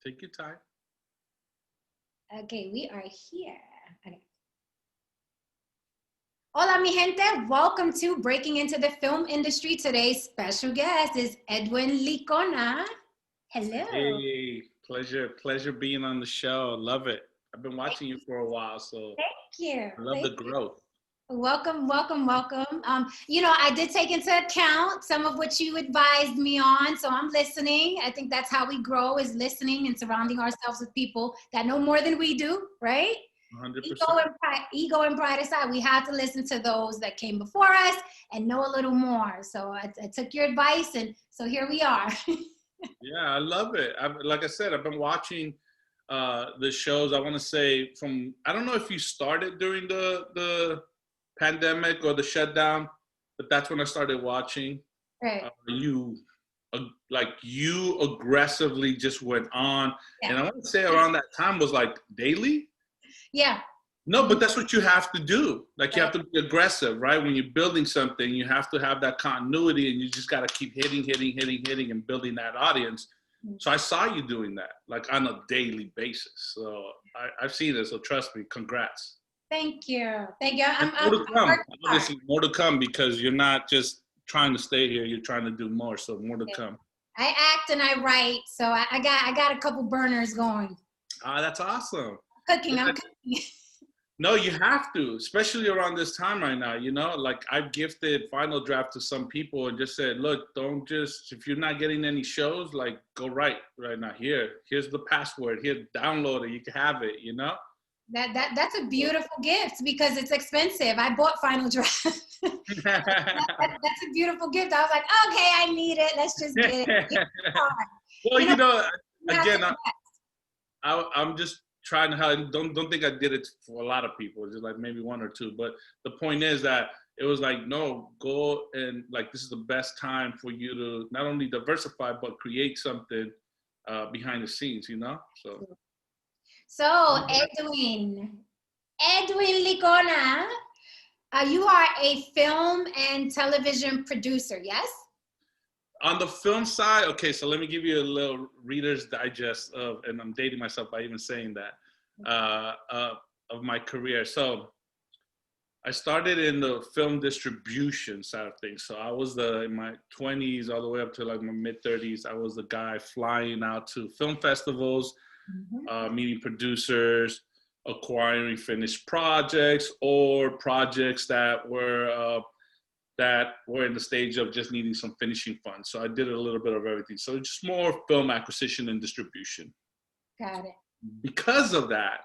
Take your time. Okay, we are here. Okay. Hola, mi gente. Welcome to Breaking into the Film Industry. Today's special guest is Edwin Licona. Hello. Hey, pleasure being on the show. Love it. I've been watching you for a while, so Thank you. I love the Thank you. growth. Welcome, welcome, welcome. I did take into account some of what you advised me on, so I'm listening. I think that's how we grow, is listening and surrounding ourselves with people that know more than we do, right? 100%. Ego and pride aside, we have to listen to those that came before us and know a little more. So I took your advice, and so here we are. Yeah, I love it. Like I said, I've been watching the shows. I want to say I don't know if you started during the pandemic or the shutdown, but that's when I started watching. Right. You aggressively just went on, and Yeah. I want to say around that time was like daily. Yeah. No, but that's what you have to do. Like you Right. have to be aggressive, right? When you're building something, you have to have that continuity, and you just got to keep hitting, and building that audience. So I saw you doing that, like on a daily basis. So I've seen it. So trust me. Congrats. Thank you. Thank you. And I'm more to come. working hard. Obviously, more to come because you're not just trying to stay here. You're trying to do more. So more to come. I act and I write, so I got a couple burners going. Ah, that's awesome. I'm cooking. No, you have to, especially around this time right now. Like I've gifted Final Draft to some people and just said, look, don't just, if you're not getting any shows, like go right now. Here's the password. Here, download it. You can have it. That's a beautiful gift because it's expensive. I bought Final Draft. That's a beautiful gift. I was like, okay, I need it. Let's just get it. Well, again, to I'm just trying to help. Don't think I did it for a lot of people. Just like maybe one or two. But the point is that it was like, no, go and like this is the best time for you to not only diversify but create something behind the scenes. So Edwin Licona, you are a film and television producer, yes? On the film side, okay, so let me give you a little Reader's Digest of, and I'm dating myself by even saying that, of my career. So I started in the film distribution side of things. So I was in my 20s all the way up to like my mid 30s. I was the guy flying out to film festivals, meeting producers, acquiring finished projects or projects that were in the stage of just needing some finishing funds. So I did a little bit of everything. So just more film acquisition and distribution. Got it. Because of that,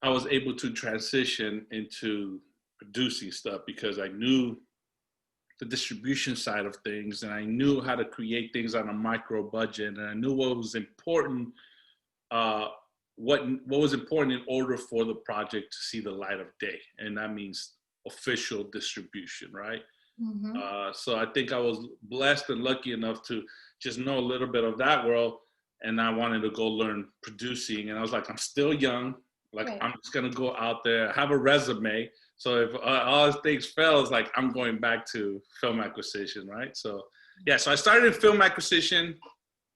I was able to transition into producing stuff because I knew the distribution side of things and I knew how to create things on a micro budget and I knew what was important, what was important in order for the project to see the light of day. And that means official distribution, right? So I think I was blessed and lucky enough to just know a little bit of that world, and I wanted to go learn producing. And I was like, I'm still young, like right. I'm just gonna go out there, have a resume. So if all things fail, it's like I'm going back to film acquisition, right? So yeah, so I started in film acquisition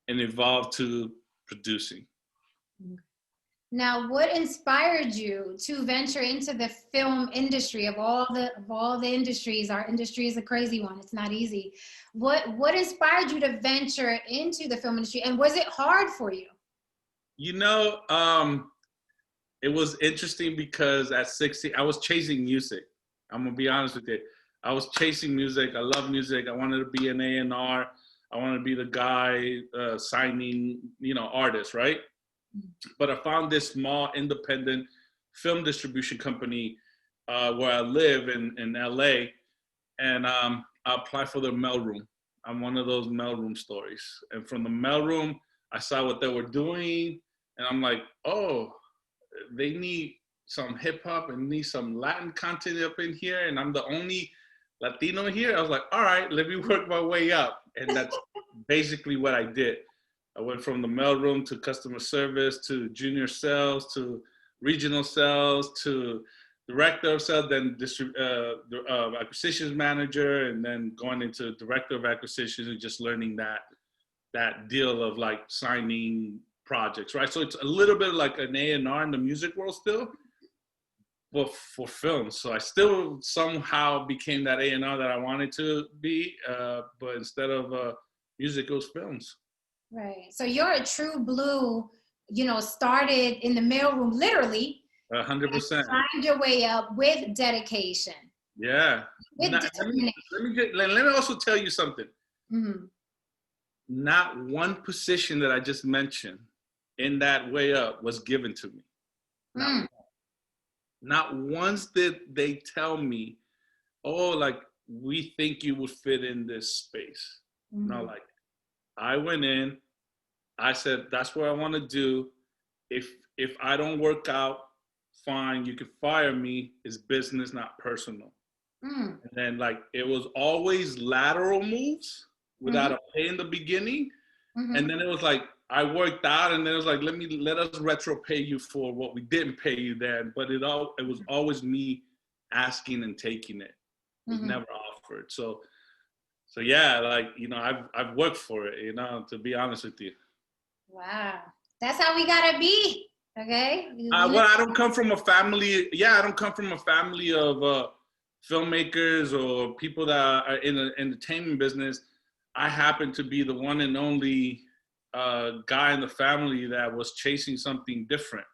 and evolved to producing. Now, what inspired you to venture into the film industry? Of all the industries, our industry is a crazy one. It's not easy. What inspired you to venture into the film industry, and was it hard for you? It was interesting because at 16, I was chasing music. I'm gonna be honest with you. I was chasing music. I love music. I wanted to be an A&R. I wanted to be the guy signing, artists, right? But I found this small independent film distribution company where I live in LA, and I applied for the mailroom. I'm one of those mailroom stories. And from the mailroom, I saw what they were doing, and I'm like, oh, they need some hip hop and need some Latin content up in here, and I'm the only Latino here. I was like, all right, let me work my way up. And that's basically what I did. I went from the mailroom to customer service to junior sales to regional sales to director of sales, then acquisitions manager, and then going into director of acquisitions and just learning that that deal of like signing projects, right? So it's a little bit like an A&R in the music world still, but for films. So I still somehow became that A&R that I wanted to be, but instead of music, it was films. Right. So you're a true blue, started in the mailroom literally, 100%. climbed your way up with dedication, Yeah. with determination. Let me also tell you something. Mm-hmm. Not one position that I just mentioned in that way up was given to me. Not once did they tell me, oh, like, we think you would fit in this space. Mm-hmm. No, like, I went in, I said, that's what I want to do. If I don't work out, fine, you can fire me. It's business, not personal. Mm-hmm. And then, like, it was always lateral moves without a pay in the beginning. Mm-hmm. And then it was like, I worked out, and then it was like, let us retro pay you for what we didn't pay you then. But it was always me asking and taking it. It was never offered. So yeah, like, I've worked for it, to be honest with you. Wow. That's how we gotta be. Okay. Well, I don't come from a family. Yeah, I don't come from a family of filmmakers or people that are in the entertainment business. I happen to be the one and only guy in the family that was chasing something different.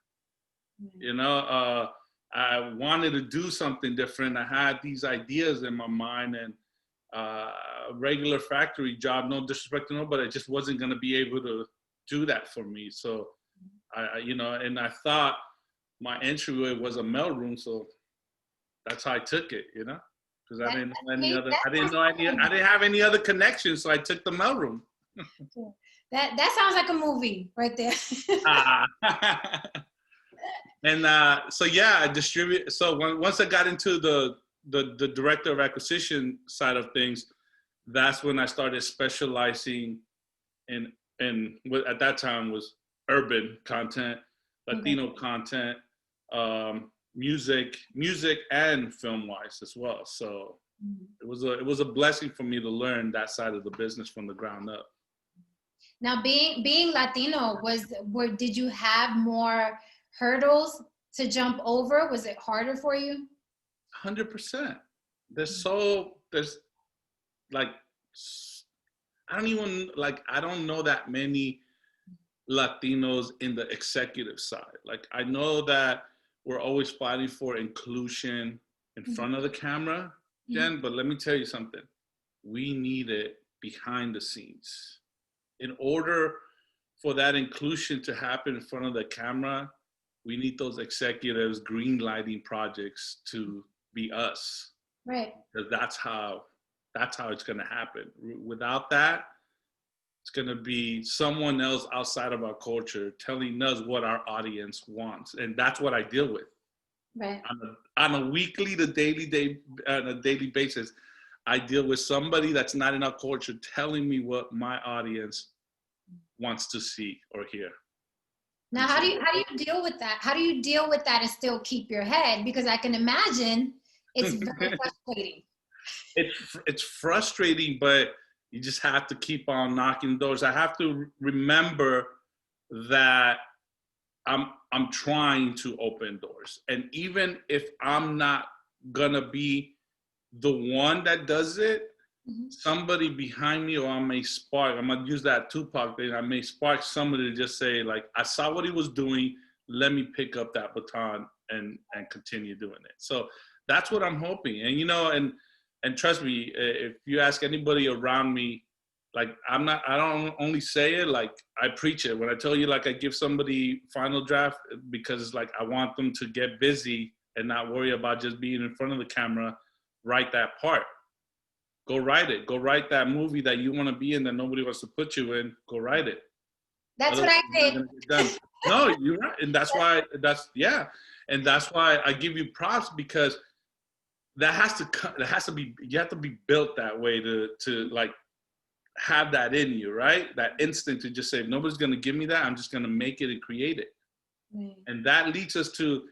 I wanted to do something different. I had these ideas in my mind, and a regular factory job, no disrespect to nobody, I just wasn't going to be able to do that for me. So and I thought my entryway was a mailroom, so that's how I took it, because I didn't know any other. I didn't have any other connections, so I took the mailroom. That sounds like a movie right there. And so yeah, I distribute. So once I got into the director of acquisition side of things, that's when I started specializing in what at that time was urban content, Latino content, music and film wise as well. So it was a blessing for me to learn that side of the business from the ground up. Now, being Latino, did you have more hurdles to jump over? Was it harder for you? 100%. There's like, I don't know that many Latinos in the executive side. Like, I know that we're always fighting for inclusion in front of the camera, Jen, but let me tell you something. We need it behind the scenes. In order for that inclusion to happen in front of the camera, we need those executives green lighting projects to be us. Right. Because that's how it's going to happen. Without that, it's going to be someone else outside of our culture telling us what our audience wants. And that's what I deal with. Right. On a weekly to daily basis, I deal with somebody that's not in our culture telling me what my audience wants to see or hear. Now, how do you deal with that? How do you deal with that and still keep your head? Because I can imagine it's very frustrating. It's frustrating, but you just have to keep on knocking doors. I have to remember that I'm trying to open doors. And even if I'm not gonna be the one that does it, somebody behind me, or I'm gonna use that Tupac thing, I may spark somebody to just say, like, I saw what he was doing, let me pick up that baton and continue doing it. So that's what I'm hoping. And and trust me, if you ask anybody around me, like, I don't only say it, like, I preach it. When I tell you, like, I give somebody final draft, because it's like, I want them to get busy and not worry about just being in front of the camera, write that part. Go write it. Go write that movie that you want to be in that nobody wants to put you in. Go write it. That's what I did. No, you're right. And that's why I give you props, because you have to be built that way to like have that in you, right? That instinct to just say, if nobody's going to give me that, I'm just going to make it and create it. And that leads us to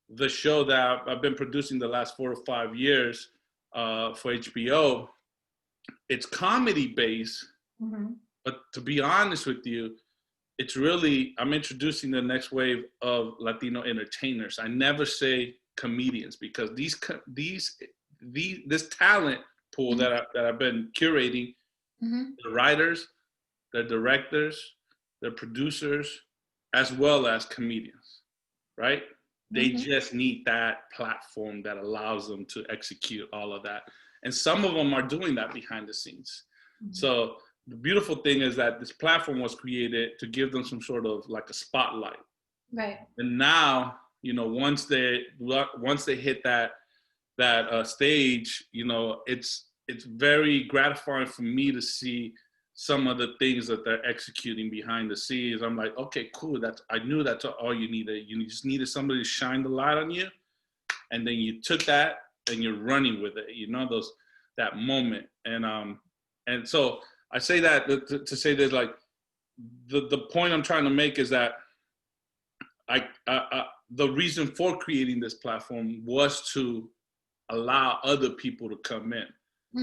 the show that I've been producing the last 4 or 5 years for HBO. It's comedy based, but to be honest with you, it's really, I'm introducing the next wave of Latino entertainers. I never say comedians, because this talent pool Mhm. that I've been curating, Mhm. the writers, the directors, the producers, as well as comedians, right? They Mhm. just need that platform that allows them to execute all of that. And some of them are doing that behind the scenes. Mhm. So the beautiful thing is that this platform was created to give them some sort of like a spotlight. Right. And now, once they hit that stage, it's very gratifying for me to see some of the things that they're executing behind the scenes. I'm like, okay, cool. I knew that's all you needed. You just needed somebody to shine the light on you, and then you took that and you're running with it. That moment, and so I say that to say that, like, the point I'm trying to make is that the reason for creating this platform was to allow other people to come in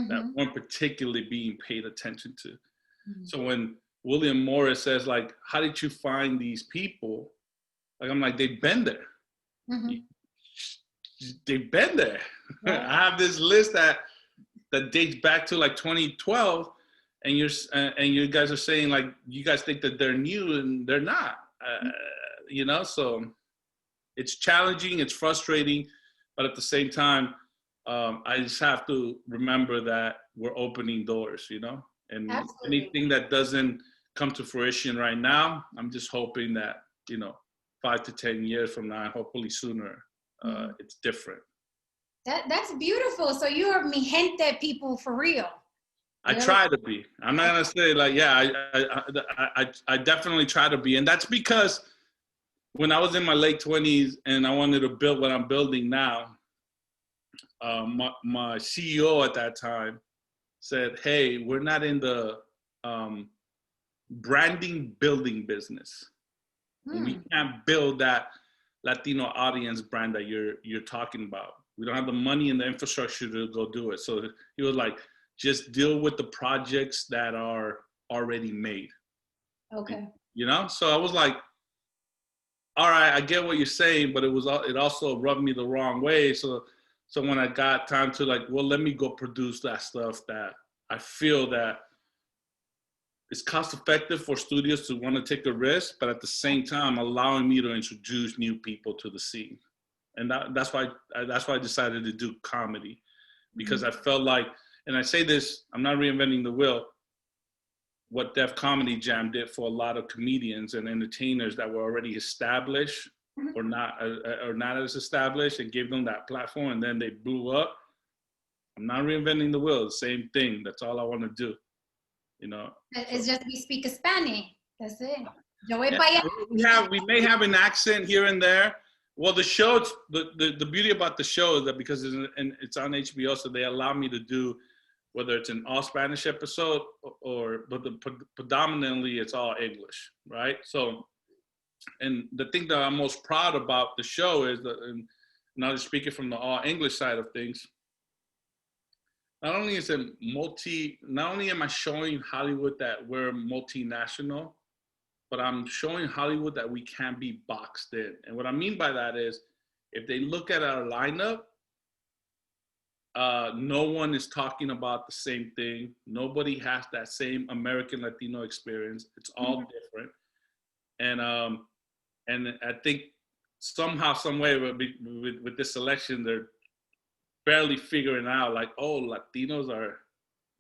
that Mhm. weren't particularly being paid attention to. Mhm. So when William Morris says, like, how did you find these people? Like, I'm like, they've been there. Mhm. They've been there. Right. I have this list that dates back to like 2012, and you guys are saying, like, you guys think that they're new, and they're not. So it's challenging, it's frustrating, but at the same time, I just have to remember that we're opening doors, and Absolutely. anything that doesn't come to fruition right now, I'm just hoping that, 5 to 10 years from now, hopefully sooner, Mhm. it's different. That's beautiful. So you are mi gente people for real. I You're like, try to be. I'm not gonna say, like, yeah, I definitely try to be, and that's because when I was in my late 20s and I wanted to build what I'm building now, my CEO at that time said, "Hey, we're not in the um, branding building business. We hmm, can't build that Latino audience brand that you're talking about. We don't have the money and the infrastructure to go do it." So he was like, "Just deal with the projects that are already made." okay. So I was like, all right, I get what you're saying, but it also rubbed me the wrong way. So when I got time to, like, well, let me go produce that stuff that I feel that it's cost effective for studios to want to take a risk, but at the same time allowing me to introduce new people to the scene. And that's why I decided to do comedy, because Mhm. I felt like, and I say this, I'm not reinventing the wheel, what Def Comedy Jam did for a lot of comedians and entertainers that were already established Mhm. or not as established, and gave them that platform, and then they blew up. I'm not reinventing the wheel. The same thing. That's all I want to do. It's So just we speak Spanish. That's it. Yo voy yeah, para allá. we may have an accent here and there. Well, the show, the beauty about the show is that because it's on HBO, so they allow me to do, whether it's an all Spanish episode but predominantly it's all English, right? So, and the thing that I'm most proud about the show is that, and now speaking from the all English side of things, not only am I showing Hollywood that we're multinational, but I'm showing Hollywood that we can be boxed in. And what I mean by that is, if they look at our lineup, no one is talking about the same thing. Nobody has that same American Latino experience. It's all Mhm. different. And I think somehow, some way, with this election, they're barely figuring out, like, oh,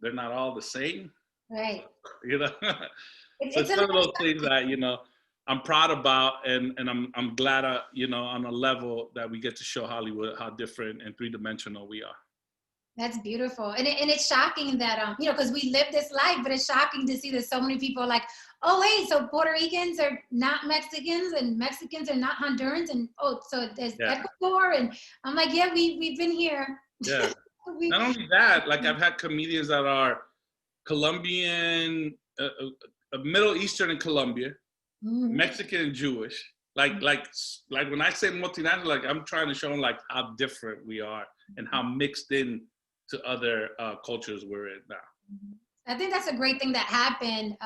they're not all the same. Right. you know. So It's it's a one of little those things that I'm proud about, and I'm glad, on a level that we get to show Hollywood how different and three-dimensional we are. That's beautiful. And it's shocking that, because we live this life, but it's shocking to see that so many people are like, oh, wait, so Puerto Ricans are not Mexicans and Mexicans are not Hondurans. And, oh, so there's Yeah, Ecuador. And I'm like, yeah, we've been here. yeah. we, Not only that, like, I've had comedians that are Colombian, Middle Eastern and Colombia, Mhm. Mexican and Jewish. Like when I say multinational, like, I'm trying to show them, like, how different we are and how mixed in to other cultures we're in now. I think that's a great thing that happened.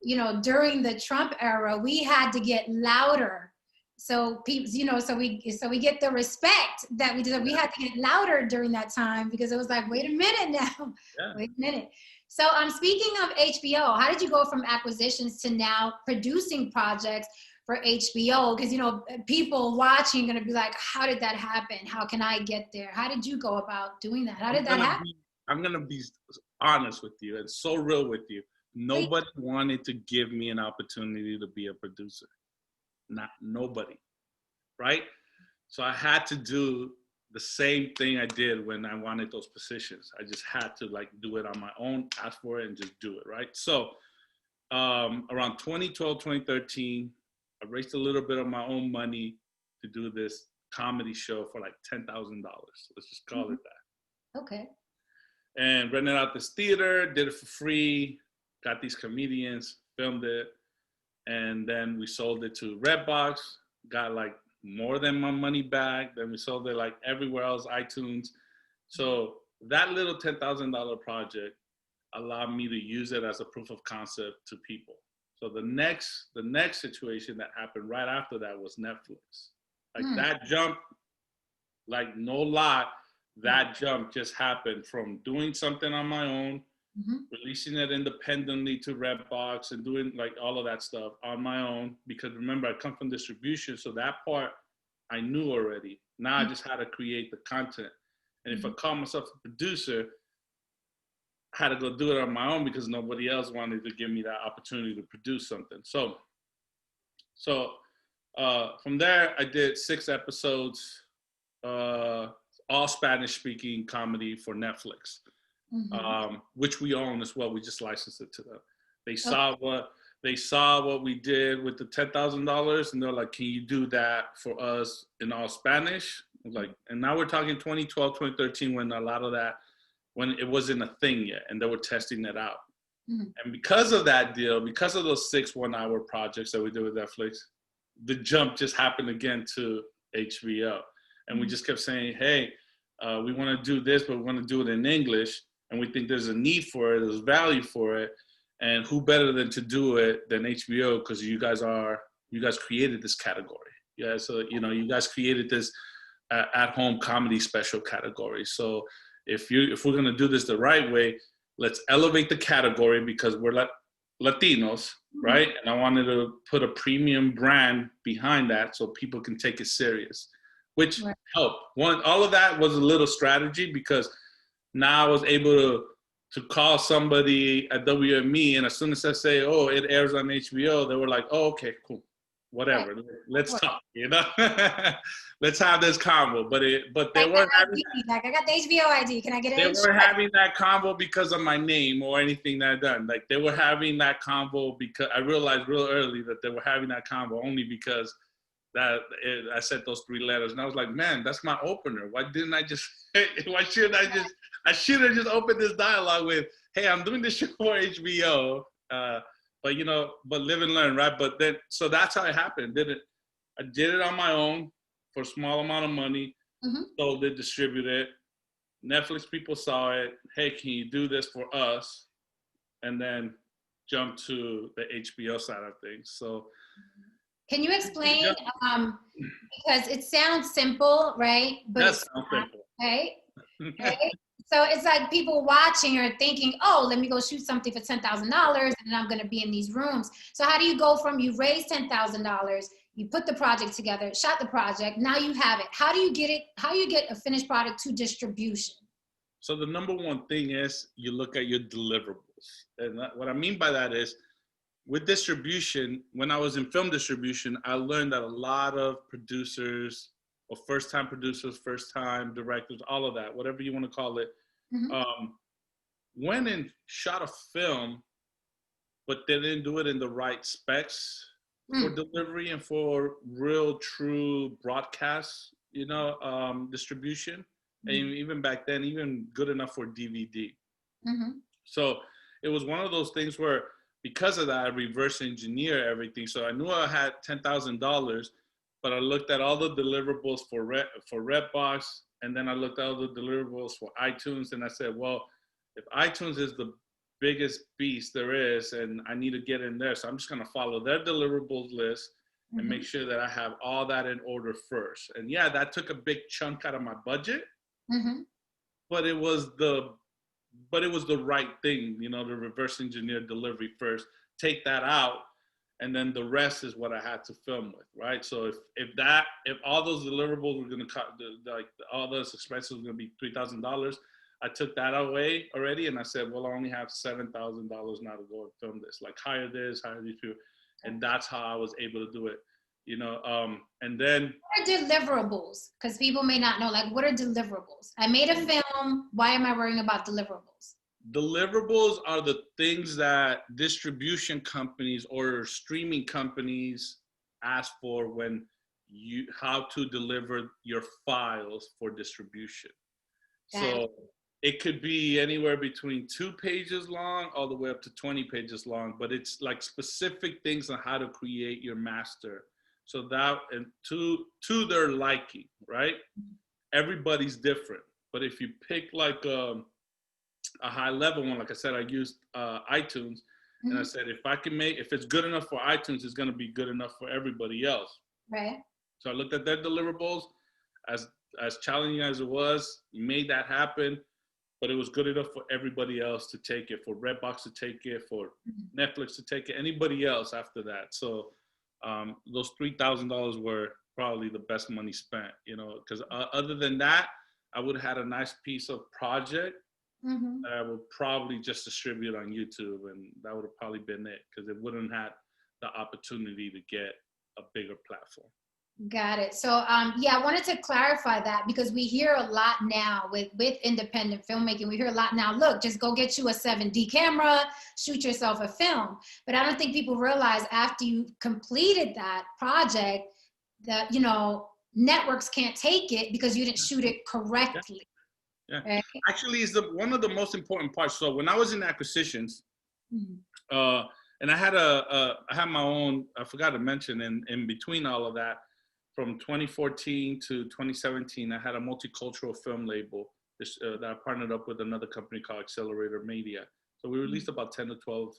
You know, during the Trump era, we had to get louder. So people, you know, so we get the respect that we did. We had to get louder during that time because it was like, wait a minute now, Yeah. wait a minute. So speaking of HBO, how did you go from acquisitions to now producing projects for HBO? Because you know, people watching are gonna be like, how did that happen? How can I get there? How did you go about doing that? How did that happen? I'm gonna be honest with you and so real with you. Please. Nobody wanted to give me an opportunity to be a producer. Not nobody, right? So I had to do the same thing I did when I wanted those positions. I just had to like do it on my own, ask for it, and just do it, right? So around 2012, 2013, I raised a little bit of my own money to do this comedy show for like $10,000. Let's just call it that. Okay. And rented out this theater, did it for free, got these comedians, filmed it, and then we sold it to Redbox, got like more than my money back. Then we sold it like everywhere else, iTunes. So that little $10,000 project allowed me to use it as a proof of concept to people. So the next situation that happened right after that was Netflix. Like that jump, like no lie, that jump just happened from doing something on my own, releasing it independently to Redbox and doing like all of that stuff on my own. Because remember, I come from distribution, so that part I knew already. Now I just had to create the content. And if I call myself a producer, I had to go do it on my own because nobody else wanted to give me that opportunity to produce something. So from there, I did 6 episodes, all Spanish-speaking comedy for Netflix, which we own as well. We just licensed it to them. They saw what we did with the $10,000, and they're like, "Can you do that for us in all Spanish?" Like, and now we're talking 2012, 2013, when a lot of that, when it wasn't a thing yet, and they were testing it out. And because of that deal, because of those 6 one-hour projects that we did with Netflix, the jump just happened again to HBO. And we just kept saying, hey, we want to do this, but we want to do it in English. And we think there's a need for it, there's value for it. And who better than to do it than HBO? Because you guys created this category. Yeah, so you guys created this at-home comedy special category. So if we're gonna do this the right way, let's elevate the category because we're Latinos, right? And I wanted to put a premium brand behind that so people can take it serious, which helped. All of that was a little strategy because now I was able to call somebody at WME, and as soon as I say, oh, it airs on HBO, they were like, oh, okay, cool, whatever, let's talk, let's have this convo. But they weren't having like, I got the HBO ID. Can I get it? They weren't having that convo because of my name or anything that I've done. Like they were having that convo because I realized real early that they were having that convo only because I said those 3 letters, and I was like, man, that's my opener. Why didn't I just? Why shouldn't I just? I should have just opened this dialogue with, hey, I'm doing this show for HBO. But live and learn, right? But then, so that's how it happened. I did it on my own for a small amount of money. Sold it, distributed it. Netflix people saw it. Hey, can you do this for us? And then jump to the HBO side of things. So, can you explain? Because it sounds simple, right? But that sounds simple, right? So it's like people watching are thinking, oh, let me go shoot something for $10,000 and then I'm going to be in these rooms. So how do you go from you raised $10,000, you put the project together, shot the project, now you have it. How do you get it? How do you get a finished product to distribution? So the number one thing is you look at your deliverables. And what I mean by that is with distribution, when I was in film distribution, I learned that a lot of producers or first-time producers, first-time directors, all of that, whatever you want to call it, went and shot a film, but they didn't do it in the right specs for delivery and for real, true broadcast, distribution. And even back then, even good enough for DVD. So it was one of those things where, because of that, I reverse engineer everything. So I knew I had $10,000, but I looked at all the deliverables for Redbox, and then I looked at all the deliverables for iTunes, and I said, well, if iTunes is biggest beast there is, and I need to get in there. So I'm just gonna follow their deliverables list and make sure that I have all that in order first. And yeah, that took a big chunk out of my budget, but it was the right thing, you know, the reverse engineer delivery first, take that out, and then the rest is what I had to film with, right? So if all those deliverables were gonna cut, like all those expenses were gonna be $3,000, I took that away already, and I said, well, I only have $7,000 now to go and film this. Like hire this, hire these people, and that's how I was able to do it, you know. And then what are deliverables? Because people may not know. Like, what are deliverables? I made a film. Why am I worrying about deliverables? deliverables are the things that distribution companies or streaming companies ask for when you how to deliver your files for distribution. So it could be anywhere between 2 pages long all the way up to 20 pages long, but it's like specific things on how to create your master. So that, and to their liking, right? Everybody's different. But if you pick like a high level one, like I said, I used iTunes, and I said if it's good enough for iTunes, it's going to be good enough for everybody else. Right. So I looked at their deliverables, as challenging as it was, made that happen, but it was good enough for everybody else to take it, for Redbox to take it, for Netflix to take it, anybody else after that. So those $3,000 were probably the best money spent, you know, because other than that, I would have had a nice piece of project that I would probably just distribute on YouTube, and that would have probably been it, because it wouldn't have the opportunity to get a bigger platform. Got it. So yeah, I wanted to clarify that, because we hear a lot now with independent filmmaking. We hear a lot now, look, just go get you a 7D camera, shoot yourself a film. But I don't think people realize after you completed that project that, you know, networks can't take it because you didn't shoot it correctly. Yeah. Right? Actually, is one of the most important parts. So when I was in acquisitions, and I had my own, I forgot to mention, in between all of that, from 2014 to 2017, I had a multicultural film label that I partnered up with another company called Accelerator Media. So we released about 10 to 12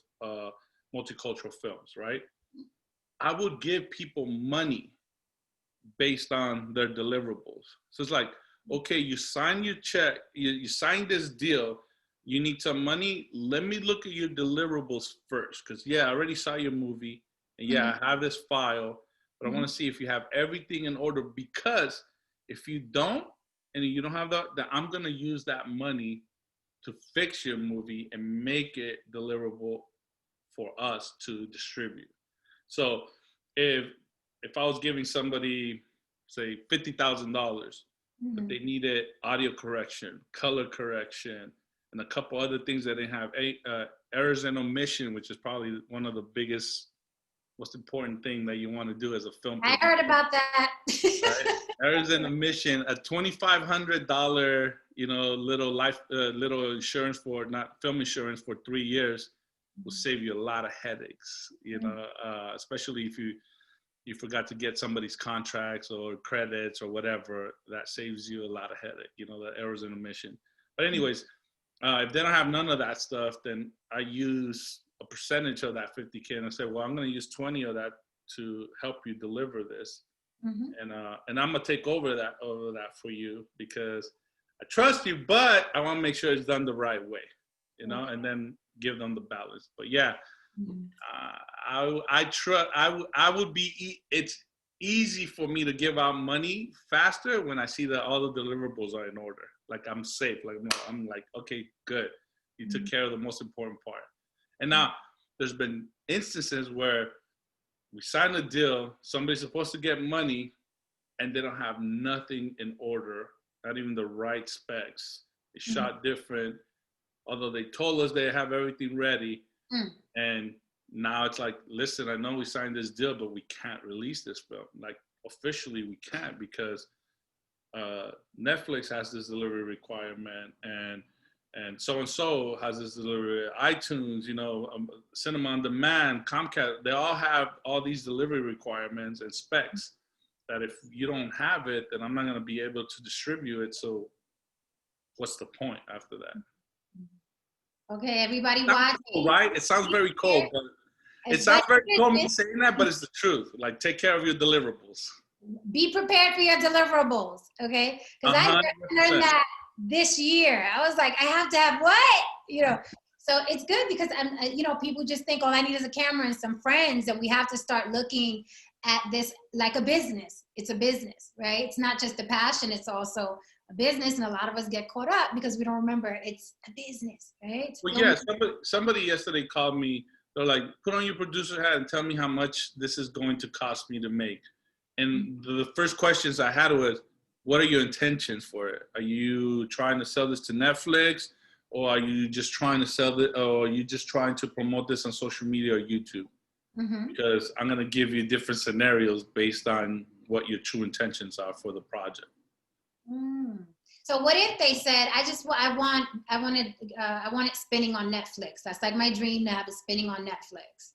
multicultural films, right? I would give people money based on their deliverables. So it's like, okay, you sign your check, you sign this deal, you need some money, let me look at your deliverables first. Because yeah, I already saw your movie, and yeah, I have this file, but I want to see if you have everything in order, because if you don't, and you don't have that, I'm going to use that money to fix your movie and make it deliverable for us to distribute. So if I was giving somebody, say, $50,000, but they needed audio correction, color correction, and a couple other things that they have, errors and omission, which is probably one of the biggest, most important thing that you want to do as a film producer. I heard about that. Right? Errors and omission, a $2,500, you know, little insurance for, not film insurance, for 3 years will save you a lot of headaches, you know, especially if you forgot to get somebody's contracts or credits or whatever. That saves you a lot of headache, you know, the errors and omission. But anyways, if they don't have none of that stuff, then I use a percentage of that 50K, and I say, well, I'm going to use 20 of that to help you deliver this. And I'm going to take over that for you, because I trust you, but I want to make sure it's done the right way, you know, and then give them the balance. But yeah, I would be, it's easy for me to give out money faster when I see that all the deliverables are in order. Like I'm safe. Like I'm like, okay, good. You took care of the most important part. And now there's been instances where we sign a deal, somebody's supposed to get money, and they don't have nothing in order, not even the right specs. They shot different, although they told us they have everything ready. And now it's like, listen, I know we signed this deal, but we can't release this film. Like officially we can't, because Netflix has this delivery requirement, and so has this delivery. iTunes, you know, Cinema on Demand, Comcast, they all have all these delivery requirements and specs that if you don't have it, then I'm not going to be able to distribute it. So what's the point after that? Okay, everybody Sounds watching. cold, right? It sounds very cold, but it It's sounds very cold me business. saying that, but it's the truth. Like, take care of your deliverables. Be prepared for your deliverables, okay? Because I learned 100%. that this year. I was like, I have to have what? You know, so it's good because you know, people just think all I need is a camera and some friends, and we have to start looking at this like a business. It's a business, right? It's not just a passion, it's also a business. And a lot of us get caught up because we don't remember it's a business, right? Well, yeah, somebody yesterday called me. They're like, put on your producer hat and tell me how much this is going to cost me to make. And the first questions I had was, what are your intentions for it? Are you trying to sell this to Netflix? Or are you just trying to sell it? Or are you just trying to promote this on social media or YouTube? Mm-hmm. Because I'm going to give you different scenarios based on what your true intentions are for the project. Mm. So what if they said, I want it spinning on Netflix. That's like my dream to have it spinning on Netflix.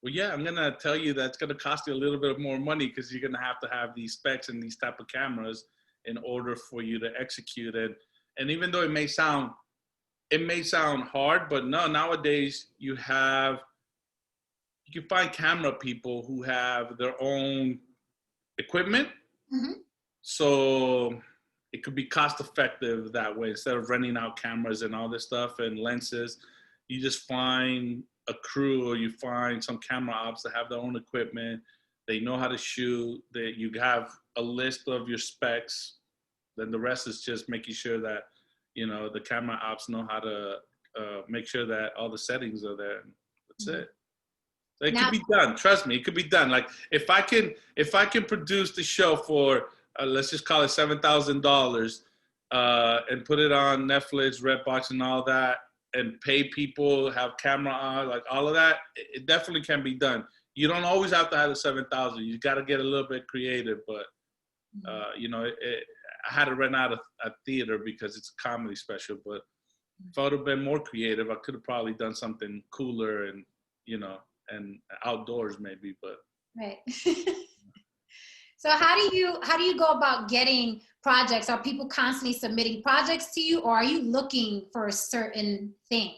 Well, yeah, I'm going to tell you that's going to cost you a little bit more money because you're going to have these specs and these type of cameras in order for you to execute it. And even though it may sound hard, but no, nowadays you can find camera people who have their own equipment. Mm-hmm. So it could be cost effective that way. Instead of renting out cameras and all this stuff and lenses, you just find a crew or you find some camera ops that have their own equipment. They know how to shoot. You have a list of your specs. Then the rest is just making sure that, the camera ops know how to make sure that all the settings are there. That's it. It could be done. Trust me, it could be done. Like if I can produce the show for let's just call it $7,000 and put it on Netflix, Redbox, and all that, and pay people, have camera on, like all of that, it definitely can be done. You don't always have to have the 7,000. You got to get a little bit creative, but I had to rent out a theater because it's a comedy special. But if I would have been more creative, I could have probably done something cooler and and outdoors maybe. But right. So how do you go about getting projects? Are people constantly submitting projects to you, or are you looking for a certain thing?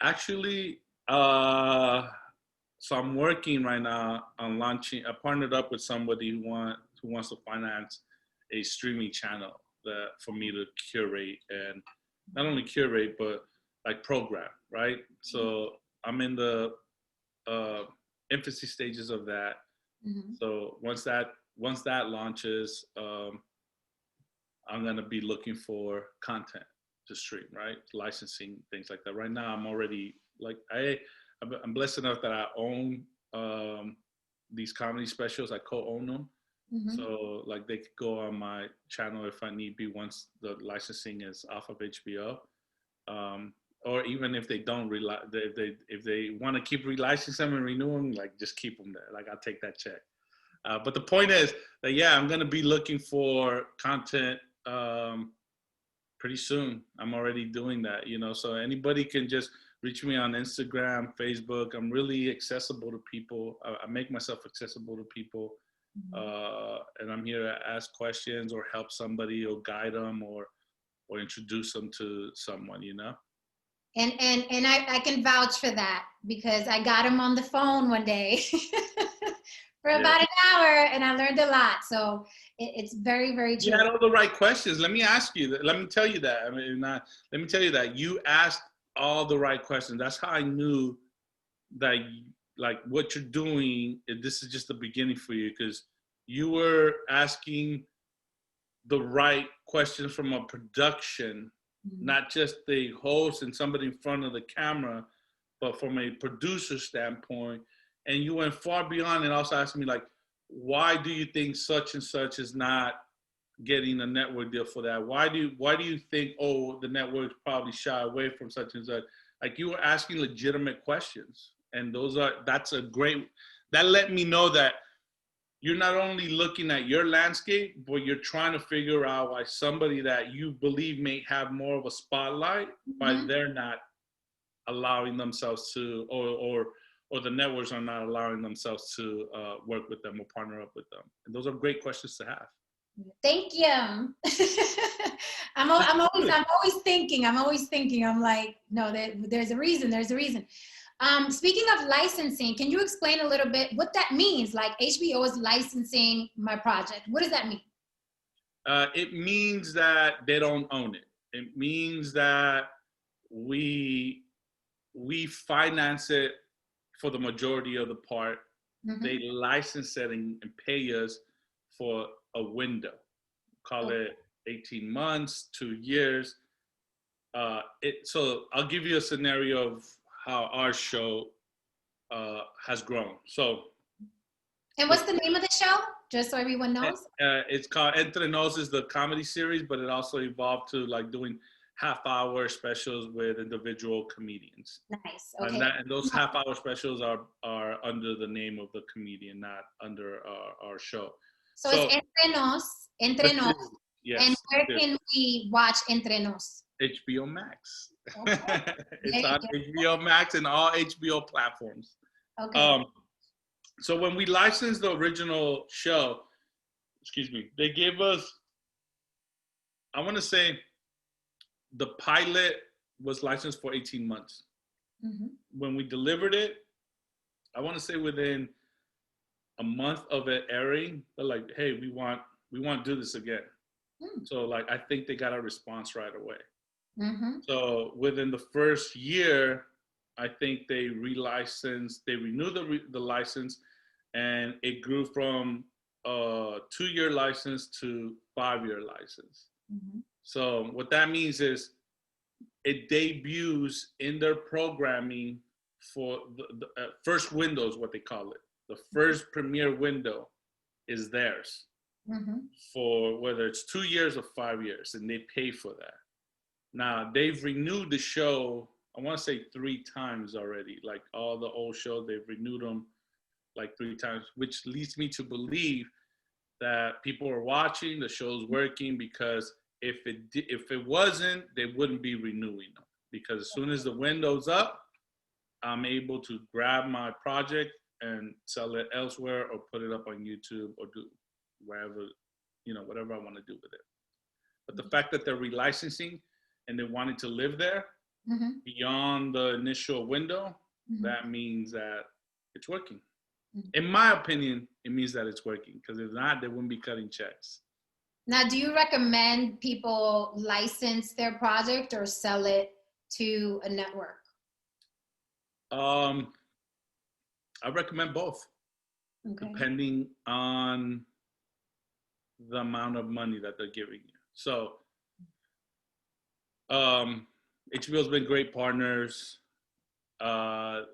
Actually, so I'm working right now on launching. I partnered up with somebody who wants to finance a streaming channel for me to curate, and not only curate but like program, right? So I'm in the infancy stages of that. Mm-hmm. So once that launches, I'm gonna be looking for content to stream, right? Licensing, things like that. Right now, I'm already like I'm blessed enough that I own these comedy specials. I co-own them, so like they could go on my channel if I need be once the licensing is off of HBO. Or even if they don't if they want to keep relicensing them and renew them, like just keep them there. Like I'll take that check. But the point is that I'm going to be looking for content pretty soon. I'm already doing that, so anybody can just reach me on Instagram, Facebook. I'm really accessible to people. I make myself accessible to people. And I'm here to ask questions or help somebody or guide them or introduce them to someone, And I can vouch for that because I got him on the phone one day for about an hour and I learned a lot. So it's very, very true. You had all the right questions. Let me ask you that. Let me tell you that. Let me tell you that you asked all the right questions. That's how I knew that like what you're doing, this is just the beginning for you because you were asking the right questions from a production, not just the host and somebody in front of the camera, but from a producer standpoint. And you went far beyond and also asked me like, why do you think such and such is not getting a network deal for that? Why do you think, the network's probably shy away from such and such? Like you were asking legitimate questions. And that let me know that you're not only looking at your landscape, but you're trying to figure out why somebody that you believe may have more of a spotlight, why they're not allowing themselves to, or the networks are not allowing themselves to work with them or partner up with them. And those are great questions to have. Thank you. I'm always thinking. I'm like, no, there's a reason. There's a reason. Speaking of licensing, can you explain a little bit what that means? Like HBO is licensing my project. What does that mean? It means that they don't own it. It means that we we finance it for the majority of the part. Mm-hmm. They license it and pay us for a window. Call Okay. it 18 months, 2 years. So I'll give you a scenario of how our show has grown. So And the what's the name of the show? Just so everyone knows. it's called Entre Nos is the comedy series, but it also evolved to like doing half-hour specials with individual comedians. Nice. And Okay. those half-hour specials are under the name of the comedian, not under our show. So it's Entre Nos, and yes, where can we watch Entre Nos? HBO Max. Okay. It's on HBO Max and all HBO platforms. Okay. So when we licensed the original show, excuse me, they gave us, I want to say, the pilot was licensed for 18 months. Mm-hmm. When we delivered it, I want to say within a month of it airing, they're like, "Hey, we want to do this again." So like, I think they got a response right away. Mm-hmm. So within the first year, I think they renewed the license, and it grew from a 2-year license to 5-year license. Mm-hmm. So what that means is it debuts in their programming for the first window is what they call it. The first premiere window is theirs Mm-hmm. for whether it's 2 years or 5 years, and they pay for that. Now they've renewed the show, I want to say 3 times already. Like all the old shows, they've renewed them like 3 times, which leads me to believe that people are watching, the show's working, because if it wasn't, they wouldn't be renewing them. Because as soon as the window's up, I'm able to grab my project and sell it elsewhere or put it up on YouTube or do wherever, whatever I want to do with it. But the fact that they're relicensing and they wanted to live there Mm-hmm. beyond the initial window, Mm-hmm. that means that it's working. Mm-hmm. In my opinion, it means that it's working, because if not, they wouldn't be cutting checks. Now, do you recommend people license their project or sell it to a network? I recommend both, Okay. depending on the amount of money that they're giving you. So, HBO's been great partners. No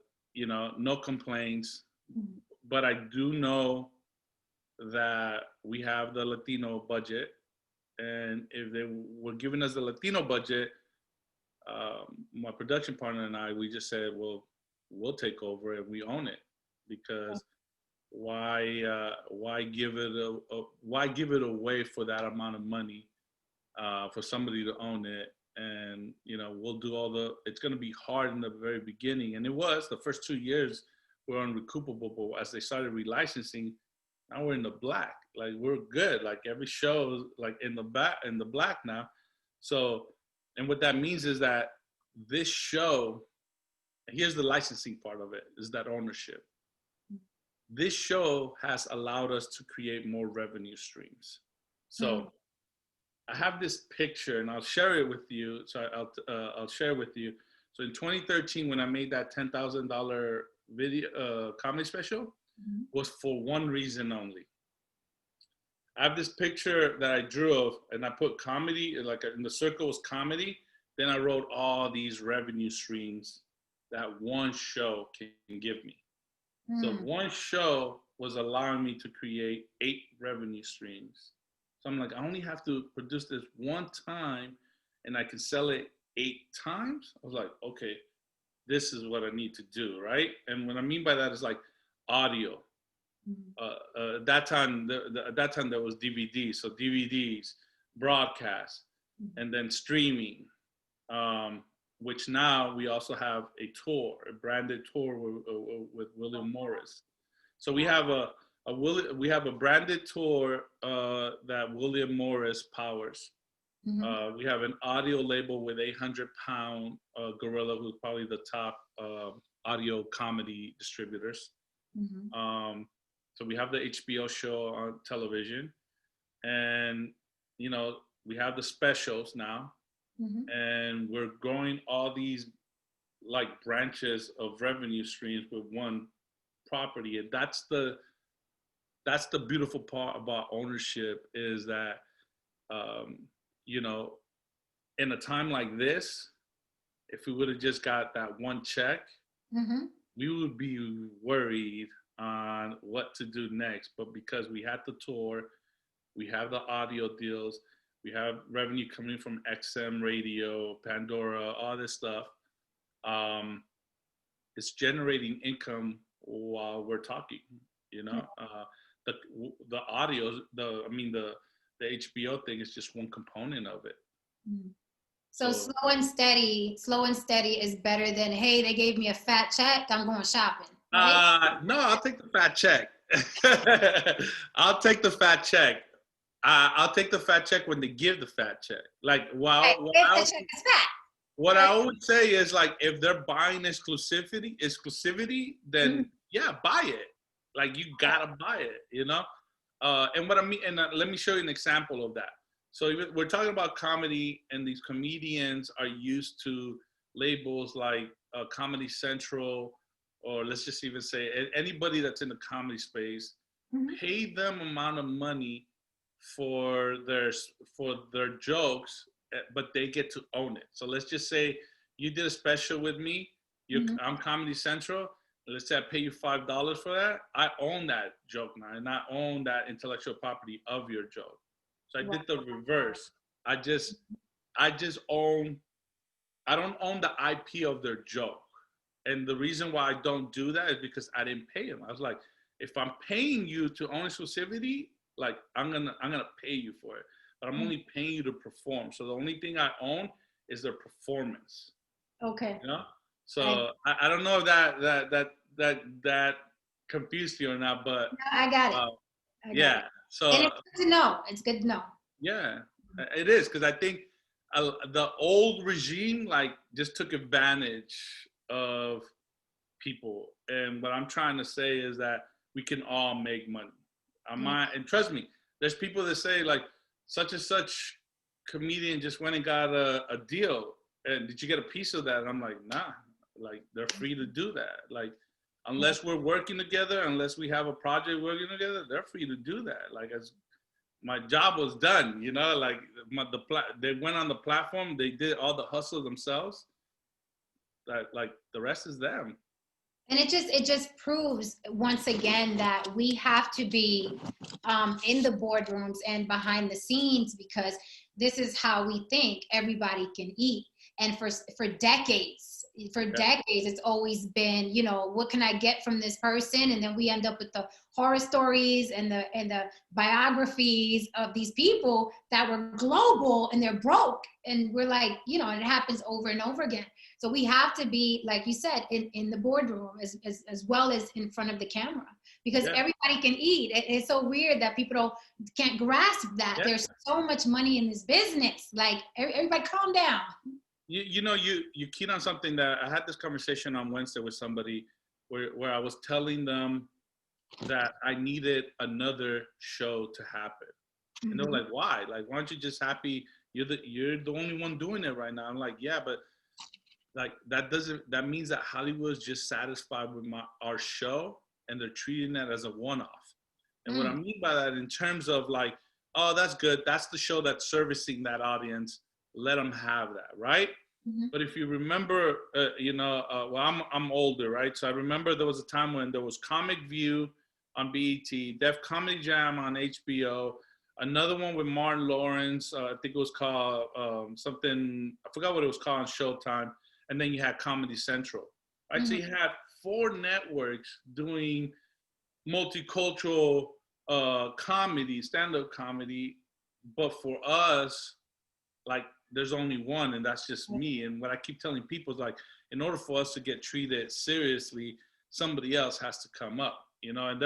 complaints. Mm-hmm. But I do know that we have the Latino budget, and if they were giving us the Latino budget, my production partner and I, we just said, well, we'll take over and we own it, because why give it away for that amount of money, for somebody to own it? And we'll do it's going to be hard in the very beginning, and it was the first 2 years were unrecoupable, but as they started relicensing, now we're in the black. Like, we're good. Like, every show is like in the black now. So, and what that means is that this show, here's the licensing part of it, is that ownership. This show has allowed us to create more revenue streams. So I have this picture, and I'll share it with you. So I'll share with you. So in 2013, when I made that $10,000 video comedy special, was for one reason only. I have this picture that I drew of, and I put comedy, like in the circle was comedy. Then I wrote all these revenue streams that one show can give me. So one show was allowing me to create 8 revenue streams. So I'm like, I only have to produce this one time and I can sell it 8 times. I was like, okay, this is what I need to do, right? And what I mean by that is like audio. At that time there was DVD, so DVDs, broadcast, and then streaming, which now we also have a branded tour with William Morris. So we have we have a branded tour that William Morris powers. Mm-hmm. We have an audio label with 800-pound gorilla, who's probably the top audio comedy distributors. Mm-hmm. So we have the HBO show on television, and you know we have the specials now, Mm-hmm. and we're growing all these like branches of revenue streams with one property, and that's the beautiful part about ownership is that um, you know, in a time like this, if we would have just got that one check, Mm-hmm. we would be worried on what to do next. But because we had the tour, we have the audio deals, we have revenue coming from XM radio, Pandora, all this stuff. Um, it's generating income while we're talking. You know, the the audio, the HBO thing is just one component of it. Mm-hmm. So So slow and steady is better than, hey, they gave me a fat check, I'm going shopping, right? no, I'll take the fat check. I'll take the fat check. I'll take the fat check when they give the fat check. Like, Right. wow, If the check is fat, what right? I would say is like, if they're buying exclusivity, Mm-hmm. then yeah, buy it. Like, you gotta buy it, you know. And what I mean, and let me show you an example of that. So we're talking about comedy, and these comedians are used to labels like Comedy Central, or let's just even say anybody that's in the comedy space, Mm-hmm. pay them amount of money for their jokes, but they get to own it. So let's just say you did a special with me. Mm-hmm. I'm Comedy Central. Let's say I pay you $5 for that. I own that joke now, and I own that intellectual property of your joke. So I Wow. did the reverse. I just own. I don't own the IP of their joke. And the reason why I don't do that is because I didn't pay him. I was like, if I'm paying you to own exclusivity, like I'm gonna pay you for it. But I'm only paying you to perform. So the only thing I own is their performance. Okay. You know? So I don't know if that confused you or not, but I got it. I got yeah. it. So And it's good to know. It's good to know. yeah, it is, because I think the old regime like just took advantage of people, and what I'm trying to say is that we can all make money. And trust me, there's people that say like such and such comedian just went and got a deal, and did you get a piece of that? And I'm like, nah, like they're free to do that. Like, unless we're working together, unless we have a project working together, they're free to do that. Like, as my job was done, you know, like they went on the platform, they did all the hustle themselves. That, like, the rest is them. And it just proves once again that we have to be in the boardrooms and behind the scenes, because this is how we think everybody can eat. And for decades, it's always been, you know, what can I get from this person? And then we end up with the horror stories and the biographies of these people that were global and they're broke. And we're like, you know, it happens over and over again. So we have to be, like you said, in the boardroom as well as in front of the camera, because everybody can eat. It's so weird that people can't grasp that. There's so much money in this business. Like, everybody calm down. You know, you keyed on something that I had this conversation on Wednesday with somebody where I was telling them that I needed another show to happen. And they were like, why? Like, why aren't you just happy? You're the only one doing it right now. I'm like, yeah, but like that means that Hollywood is just satisfied with our show, and they're treating that as a one-off. And what I mean by that, in terms of like, oh, that's good, that's the show that's servicing that audience, let them have that, right? But if you remember, well, I'm older, right? So I remember there was a time when there was Comic View on BET, Def Comedy Jam on HBO, another one with Martin Lawrence, I think it was called something, I forgot what it was called, on Showtime, and then you had Comedy Central, right? So you had 4 networks doing multicultural comedy, stand-up comedy, but for us, like, there's only one, and that's just me. And what I keep telling people is, like, in order for us to get treated seriously, somebody else has to come up. you know,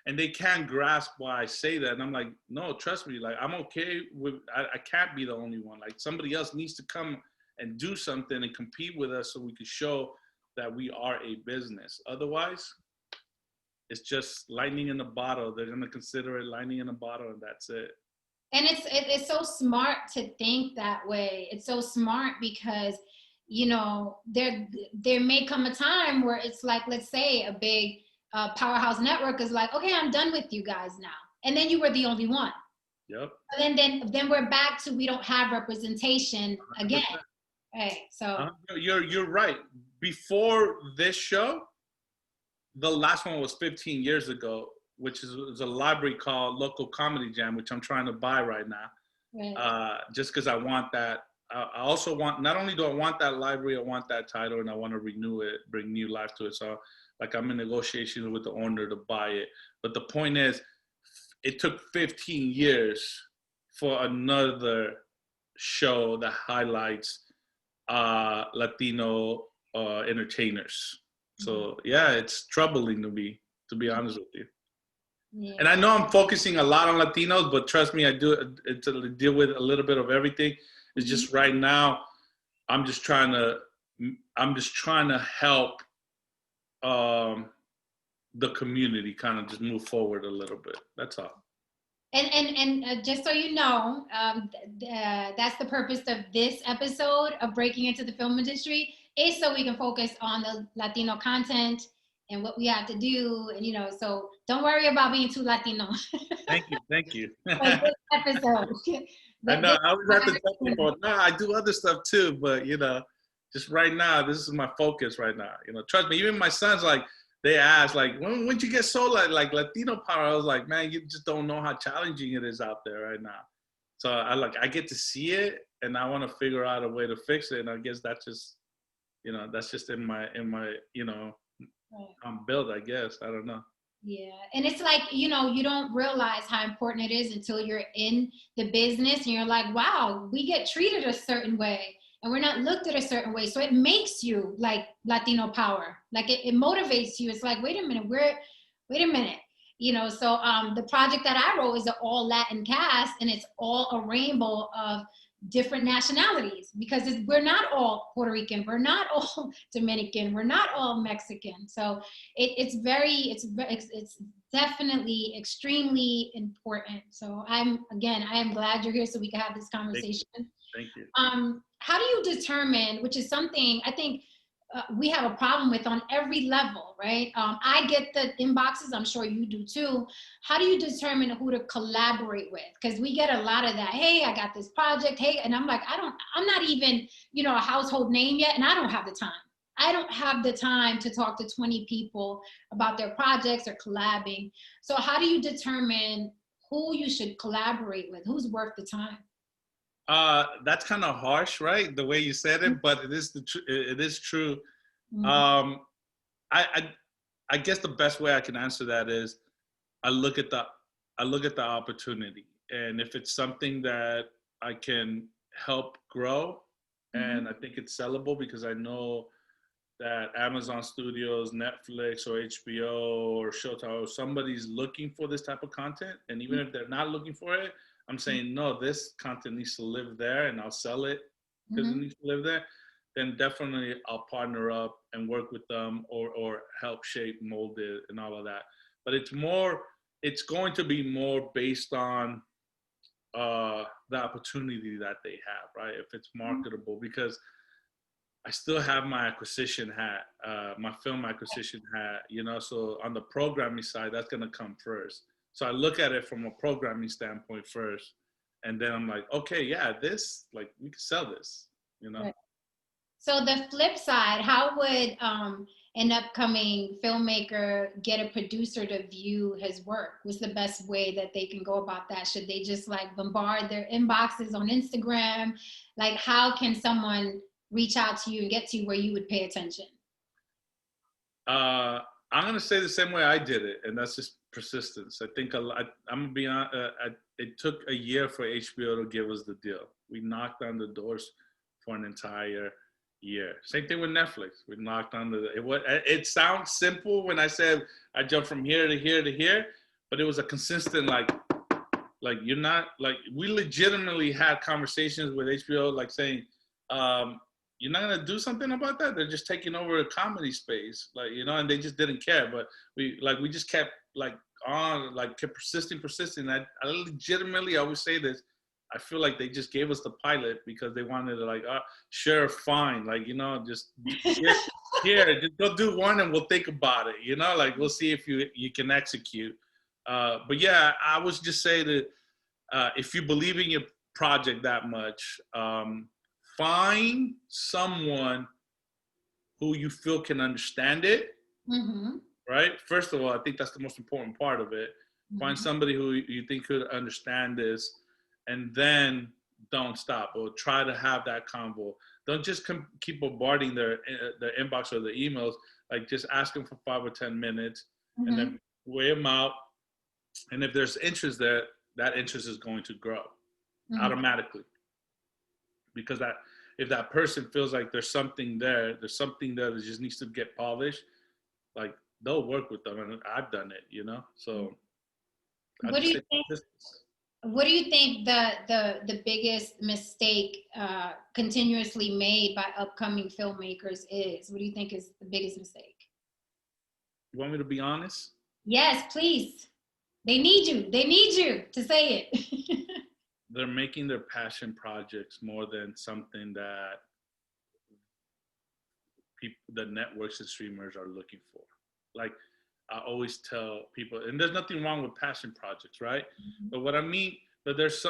and they can't grasp why I say that. And I'm like, no, trust me, like I'm okay with, I can't be the only one. Like somebody else needs to come and do something and compete with us so we can show that we are a business. Otherwise, it's just lightning in a bottle. They're gonna consider it lightning in a bottle, and that's it. And it's so smart to think that way. It's so smart because, you know, there may come a time where it's like, let's say a big powerhouse network is like, okay, I'm done with you guys now, and then you were the only one. Yep. And then we're back to we don't have representation again. 100%. Right. So You're right. Before this show, the last one was 15 years ago, which is a library called Local Comedy Jam, which I'm trying to buy right now. right. Just because I want that. I also want, not only do I want that library, I want that title, and I want to renew it, bring new life to it. So, like, I'm in negotiations with the owner to buy it. But the point is, it took 15 years for another show that highlights Latino entertainers. So yeah, it's troubling to me, to be honest with you. Yeah. And I know I'm focusing a lot on Latinos, but trust me, I do to deal with a little bit of everything. It's just right now, I'm just trying to help the community kind of just move forward a little bit. That's all. And just so you know, that's the purpose of this episode of breaking into the film industry, is so we can focus on the Latino content and what we have to do. And, you know, so don't worry about being too Latino. Thank you. For this episode. I know. I always have to tell people, no, I do other stuff too, but you know, just right now, this is my focus right now. You know, trust me. Even my sons, like, they ask, like, when'd you get so like Latino power? I was like, man, you just don't know how challenging it is out there right now. So I get to see it, and I want to figure out a way to fix it. And I guess that's just, you know, that's just in my, you know, I'm built. I guess I don't know. Yeah. And it's like, you know, you don't realize how important it is until you're in the business and you're like, wow, we get treated a certain way and we're not looked at a certain way. So it makes you like Latino power. Like it motivates you. It's like, wait a minute, wait a minute. You know, so the project that I wrote is an all Latin cast, and it's all a rainbow of different nationalities, because we're not all Puerto Rican, we're not all Dominican, we're not all Mexican. So it's definitely extremely important. So I am glad you're here so we can have this conversation. Thank you. How do you determine, which is something I think we have a problem with on every level, right? I get the inboxes, I'm sure you do too. How do you determine who to collaborate with? Because we get a lot of that. Hey, I got this project. Hey, and I'm like, I'm not even, you know, a household name yet, and I don't have the time. I don't have the time to talk to 20 people about their projects or collabing. So how do you determine who you should collaborate with? Who's worth the time? That's kind of harsh, right? The way you said it, but it is true. Mm-hmm. I guess the best way I can answer that is I look at the opportunity, and if it's something that I can help grow, and I think it's sellable, because I know that Amazon Studios, Netflix, or HBO or Showtime, or somebody's looking for this type of content, and even if they're not looking for it, I'm saying, no, this content needs to live there, and I'll sell it because it needs to live there. Then definitely I'll partner up and work with them, or help shape, mold it, and all of that. But it's going to be more based on the opportunity that they have, right? If it's marketable, because I still have my acquisition hat, my film acquisition hat, you know, so on the programming side, that's going to come first. So I look at it from a programming standpoint first. And then I'm like, okay, yeah, this, like, we can sell this, you know? Right. So the flip side, how would an upcoming filmmaker get a producer to view his work? What's the best way that they can go about that? Should they just like bombard their inboxes on Instagram? Like, how can someone reach out to you and get to you where you would pay attention? I'm going to say the same way I did it, and that's just persistence. I think I'm going to be honest, it took a year for HBO to give us the deal. We knocked on the doors for an entire year. Same thing with Netflix. We knocked on it sounds simple when I said I jumped from here to here to here, but it was a consistent you're not like we legitimately had conversations with HBO like saying, you're not gonna do something about that. They're just taking over a comedy space, and they just didn't care. But we just kept kept persisting. I legitimately always say this. I feel like they just gave us the pilot because they wanted to sure, fine, just just go do one and we'll think about it. We'll see if you can execute. But yeah, I would just say that if you believe in your project that much, find someone who you feel can understand it. Mm-hmm. Right? First of all, I think that's the most important part of it. Mm-hmm. Find somebody who you think could understand this, and then don't stop or try to have that convo. Don't just keep bombarding their inbox or their emails. Just ask them for 5 or 10 minutes, Mm-hmm. and then weigh them out. And if there's interest there, that interest is going to grow automatically. Because if that person feels like there's something there that just needs to get polished, they'll work with them, and I've done it, So What do you think? What do you think the biggest mistake continuously made by upcoming filmmakers is? What do you think is the biggest mistake? You want me to be honest? Yes, please. They need you. They need you to say it. They're making their passion projects more than something that the networks and streamers are looking for. I always tell people, and there's nothing wrong with passion projects, right? Mm-hmm. But what I mean, but there's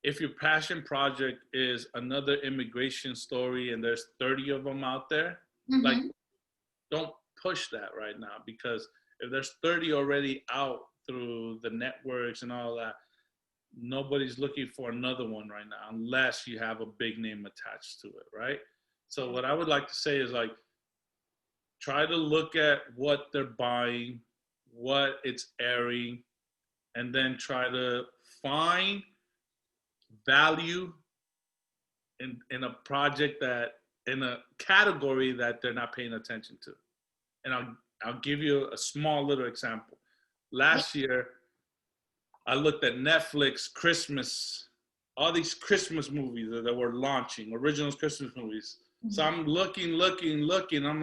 if your passion project is another immigration story and there's 30 of them out there, mm-hmm. Don't push that right now, because if there's 30 already out through the networks and all that, nobody's looking for another one right now unless you have a big name attached to it, right? So what I would like to say is try to look at what they're buying, what it's airing, and then try to find value in a project in a category that they're not paying attention to. And I'll give you a small little example. Last year, I looked at Netflix Christmas, all these Christmas movies that were launching, original Christmas movies. Mm-hmm. So I'm looking. I'm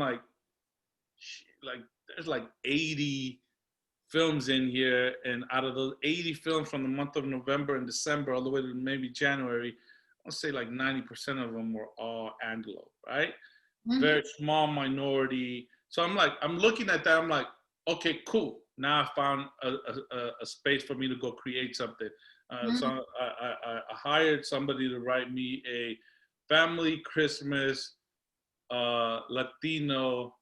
there's 80 films in here, and out of those 80 films from the month of November and December all the way to maybe January, I'll say 90% of them were all Anglo, right? Mm-hmm. Very small minority. So I'm looking at that. I'm like, okay, cool. Now I found a space for me to go create something. Mm-hmm. So I hired somebody to write me a family Christmas Latino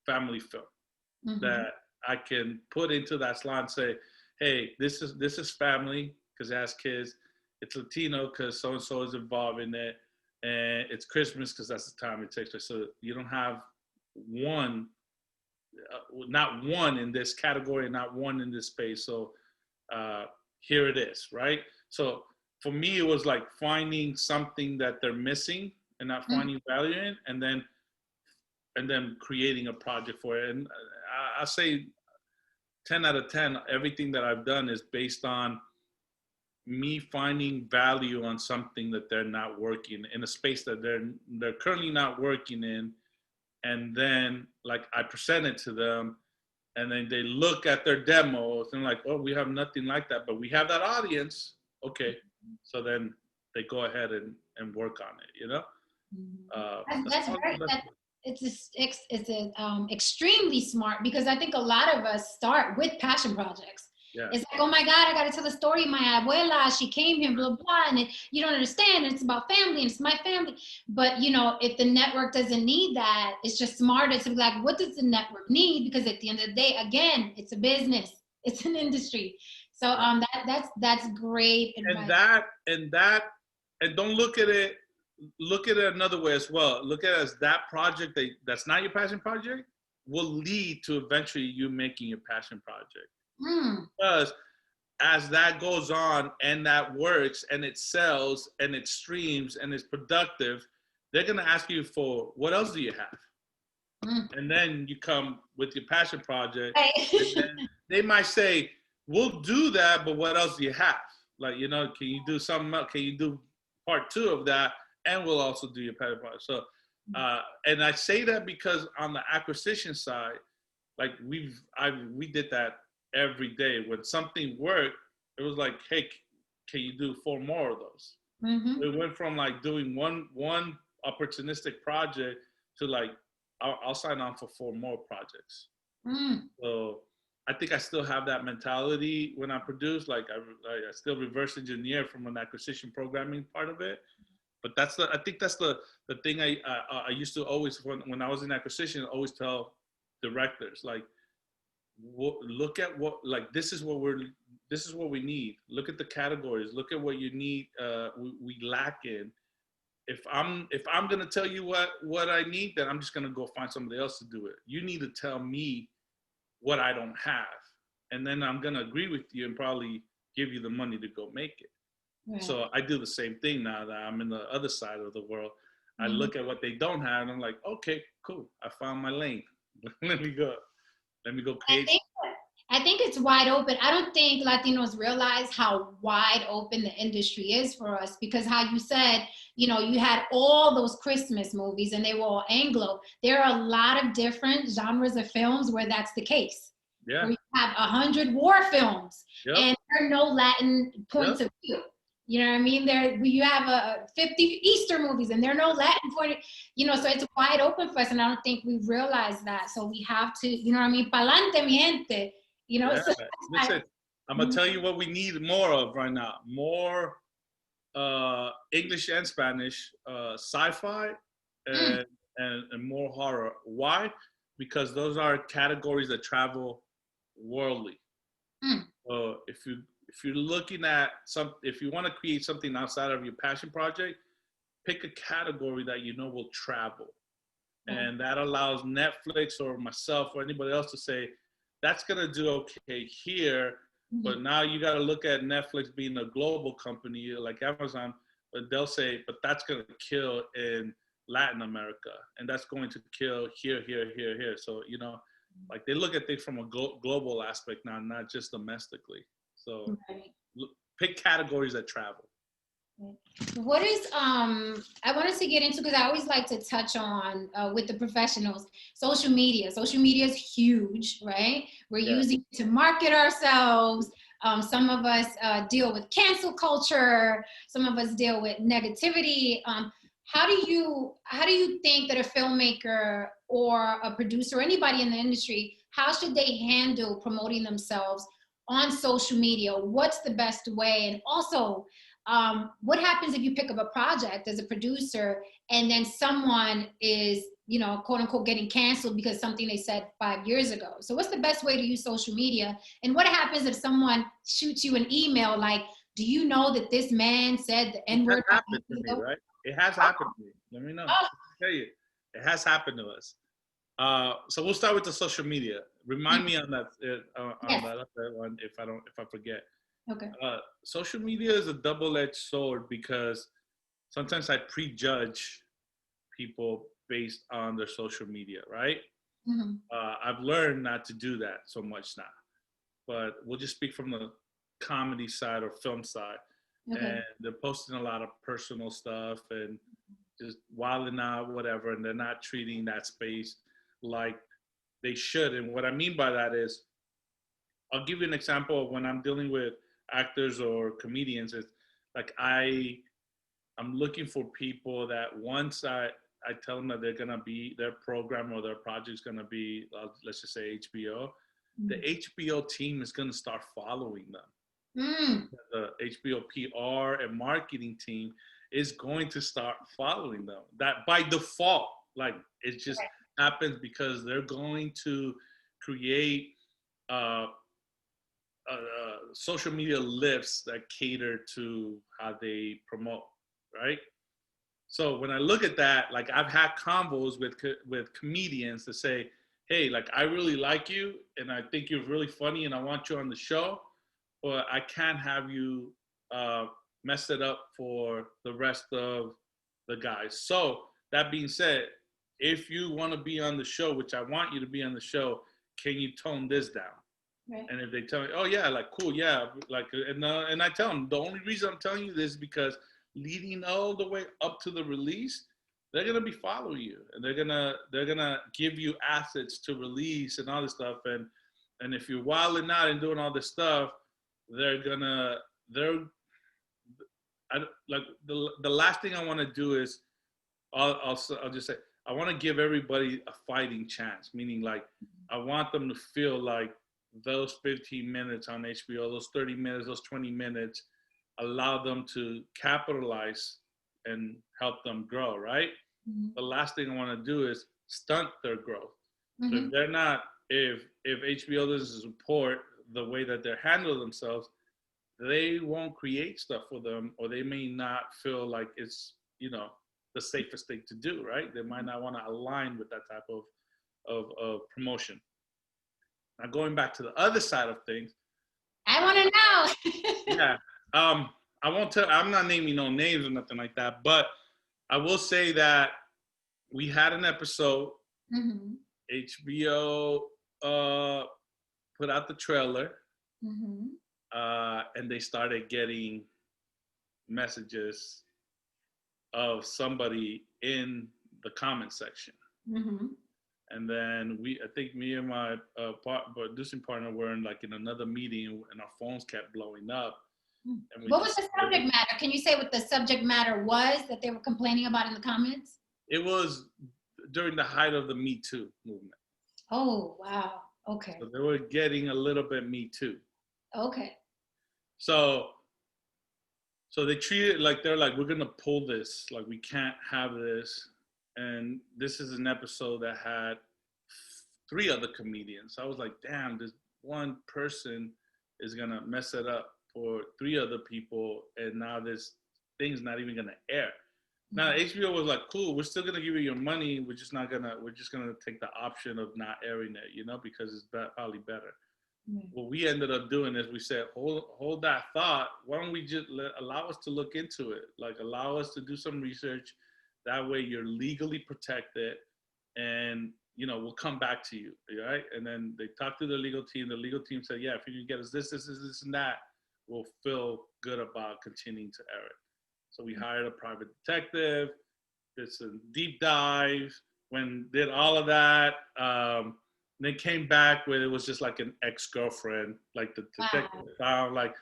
family film. Mm-hmm. that I can put into that slot and say, hey, this is family because it has kids. It's Latino because so and so is involved in it, and it's Christmas because that's the time it takes place. So you don't have not one in this category, not one in this space. So here it is, right? So for me, it was finding something that they're missing and not finding value in, and then creating a project for it. And I say 10 out of 10, everything that I've done is based on me finding value on something that they're not working in a space that they're currently not working in. And then I present it to them, and then they look at their demos and oh, we have nothing like that, but we have that audience. Okay. So then they go ahead and work on it, That's right. It's extremely smart, because I think a lot of us start with passion projects. Yeah. It's oh my God, I got to tell the story. My abuela, she came here, blah, blah, and you don't understand. It's about family, and it's my family. But, if the network doesn't need that, it's just smarter to be what does the network need? Because at the end of the day, again, it's a business. It's an industry. So that's great advice. And don't look at it another way as well. Look at it as that project that's not your passion project will lead to eventually you making your passion project. Because as that goes on and that works and it sells and it streams and it's productive, they're gonna ask you for what else do you have, Mm. and then you come with your passion project, and Right. then they might say, "We'll do that, but what else do you have? Like, can you do something else? Can you do part two of that, and we'll also do your passion project?" So, and I say that because on the acquisition side, like we did that every day. When something worked, it was like, "Hey, can you do four more of those?" Mm-hmm. We went from like doing one opportunistic project to like I'll sign on for four more projects. Mm. So I think I still have that mentality when I produce. Like I still reverse engineer from an acquisition programming part of it. But I think that's the thing I used to always when I was in acquisition always tell directors like look at what like this is what we need. Look at the categories. Look at what you need. We lack in. If I'm gonna tell you what I need, then I'm just gonna go find somebody else to do it. You need to tell me what I don't have, and then I'm gonna agree with you and probably give you the money to go make it. Right. So I do the same thing now that I'm in the other side of the world. I Mm-hmm. look at what they don't have, and I'm like, okay, cool. I found my lane. Let me go. Let me go I create. think I think it's wide open. I don't think Latinos realize how wide open the industry is for us because how you said, you had all those Christmas movies and they were all Anglo. There are a lot of different genres of films where that's the case. Yeah. Where you have 100 war films Yep. and there are no Latin points Yep. of view. You know what I mean? You have 50 Easter movies and there are no Latin point, so it's wide open for us. And I don't think we realize that. So we have to, you know what I mean? Pa'lante, mi gente. Yeah. So Listen, I'm gonna tell you what we need more of right now. More English and Spanish sci-fi mm, and, and more horror. Why? Because those are categories that travel worldly. mm, So if you're looking at if you want to create something outside of your passion project, pick a category that you know will travel, mm, and that allows Netflix or myself or anybody else to say that's gonna do okay here, but mm. now you got to look at Netflix being a global company like Amazon, but they'll say, but that's gonna kill in Latin America, and that's going to kill here, here, here, here. So like they look at things from a global aspect now, not just domestically. So Right. pick categories that travel. What is I wanted to get into because I always like to touch on with the professionals social media. Social media is huge, right? We're Yeah. using it to market ourselves. Some of us deal with cancel culture. Some of us deal with negativity. How do you think that a filmmaker or a producer or anybody in the industry, how should they handle promoting themselves on social media? What's the best way? And also, what happens if you pick up a project as a producer and then someone is, quote unquote, getting canceled because something they said 5 years ago? So what's the best way to use social media? And what happens if someone shoots you an email like, do you know that this man said the It has N-word? happened to me, right? It has happened to me. Let me know. Oh, I'll tell you, it has happened to us. So we'll start with the social media. Remind me on that on yes. that other one if I forget. Okay. Social media is a double-edged sword because sometimes I prejudge people based on their social media, right? Mm-hmm. I've learned not to do that so much now, but we'll just speak from the comedy side or film side. Okay. And they're posting a lot of personal stuff and just wilding out, whatever, and they're not treating that space like they should. And what I mean by that is, I'll give you an example of when I'm dealing with actors or comedians. It's like I'm looking for people that once I tell them that they're gonna be their program or their project's gonna be let's just say HBO, the HBO team is gonna start following them. Mm. The HBO PR and marketing team is going to start following them. That by default, like it just happens because they're going to create uh, social media lists that cater to how they promote, right? So when I look at that, like I've had combos with comedians to say, "Hey, like I really like you, and I think you're really funny, and I want you on the show, but I can't have you mess it up for the rest of the guys." So that being said, if you want to be on the show, which I want you to be on the show, can you tone this down? Right. And if they tell me, oh yeah, like cool, yeah, like, and I tell them the only reason I'm telling you this is because leading all the way up to the release, they're gonna be following you, and they're gonna give you assets to release and all this stuff, and if you're wilding out and doing all this stuff, they're like the last thing I want to do is I'll just say I want to give everybody a fighting chance, meaning like I want them to feel like those 15 minutes on HBO, those 30 minutes, those 20 minutes, allow them to capitalize and help them grow, right? Mm-hmm. The last thing I want to do is stunt their growth. Mm-hmm. So if they're not, if HBO doesn't support the way that they handle themselves, they won't create stuff for them, or they may not feel like it's, you know, the safest thing to do, right? They might not want to align with that type of promotion. Now going back to the other side of things, I want to know. Yeah, I won't tell. I'm not naming no names or nothing like that, but I will say that we had an episode. Mm-hmm. HBO put out the trailer, mm-hmm. And they started getting messages of somebody in the comment section. Mm-hmm. And then I think me and my producing partner were in another meeting, and our phones kept blowing up. And what was the subject matter? Can you say what the subject matter was that they were complaining about in the comments? It was during the height of the Me Too movement. Oh, wow. Okay. So they were getting a little bit Me Too. Okay. So they treat it like they're like, we're going to pull this. Like, we can't have this. And this is an episode that had 3 other comedians. So I was like, damn, this one person is going to mess it up for 3 other people. And now this thing's not even going to air. Now HBO was like, cool, we're still going to give you your money. We're just going to take the option of not airing it, you know, because it's probably better. What we ended up doing is we said, hold that thought. Why don't we just allow us to look into it? Like, allow us to do some research. That way you're legally protected, and, you know, we'll come back to you, right? And then they talked to the legal team. The legal team said, yeah, if you can get us this, and that, we'll feel good about continuing to air it. So we hired a private detective, did some deep dives, did all of that. They came back with, it was just like an ex-girlfriend, like the detective found like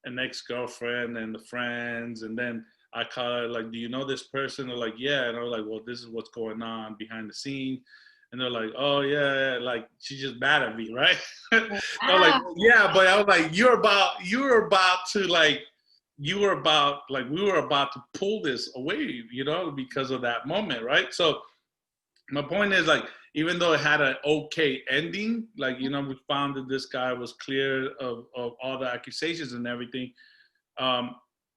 an ex-girlfriend and the friends. And then I called her, like, do you know this person? They're like, yeah. And I was like, well, this is what's going on behind the scenes. And they're like, oh yeah, like, she's just mad at me, right? I was like, well, yeah, but I was like, we were about to pull this away, you know, because of that moment, right? So my point is, like, even though it had an okay ending, like, you know, we found that this guy was clear of all the accusations and everything.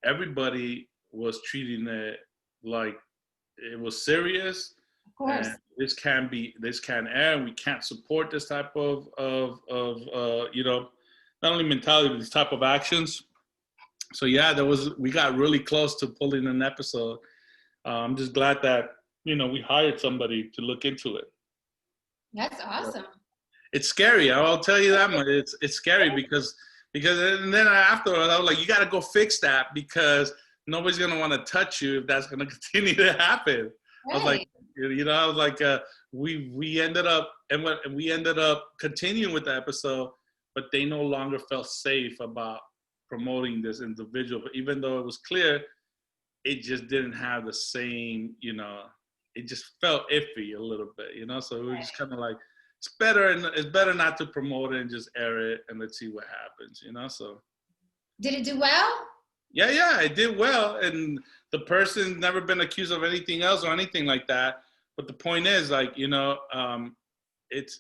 Everybody was treating it like it was serious. Of course. And this can't air. We can't support this type of you know, not only mentality, but these type of actions. So yeah, we got really close to pulling an episode. I'm just glad that, you know, we hired somebody to look into it. That's awesome. It's scary. I'll tell you that much. It's scary because and then afterwards I was like, you got to go fix that, because nobody's gonna want to touch you if that's gonna continue to happen. Right. I was like, you know, we ended up continuing with the episode, but they no longer felt safe about promoting this individual. But even though it was clear, it just didn't have the same, you know, it just felt iffy a little bit, you know? So we were just kind of like, it's better not to promote it and just air it, and let's see what happens, you know? So. Did it do well? Yeah, it did well. And the person's never been accused of anything else or anything like that. But the point is, like, you know, it's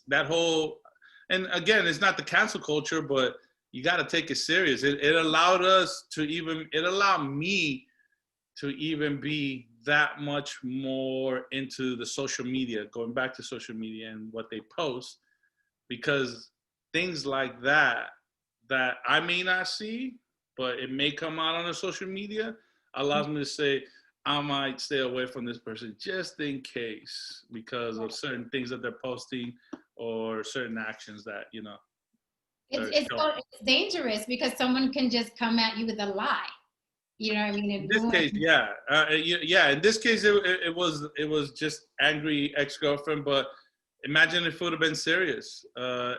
that whole, and again, it's not the cancel culture, but you got to take it serious. It allowed me to even be that much more into the social media, going back to social media and what they post, because things like that I may not see, but it may come out on the social media, allows me to say, I might stay away from this person just in case because of certain things that they're posting or certain actions that, you know, It's they're it's showing. so it's dangerous because someone can just come at you with a lie. You know what I mean? In And this case, ruin. yeah, yeah. In this case, it was just angry ex girlfriend. But imagine if it would have been serious.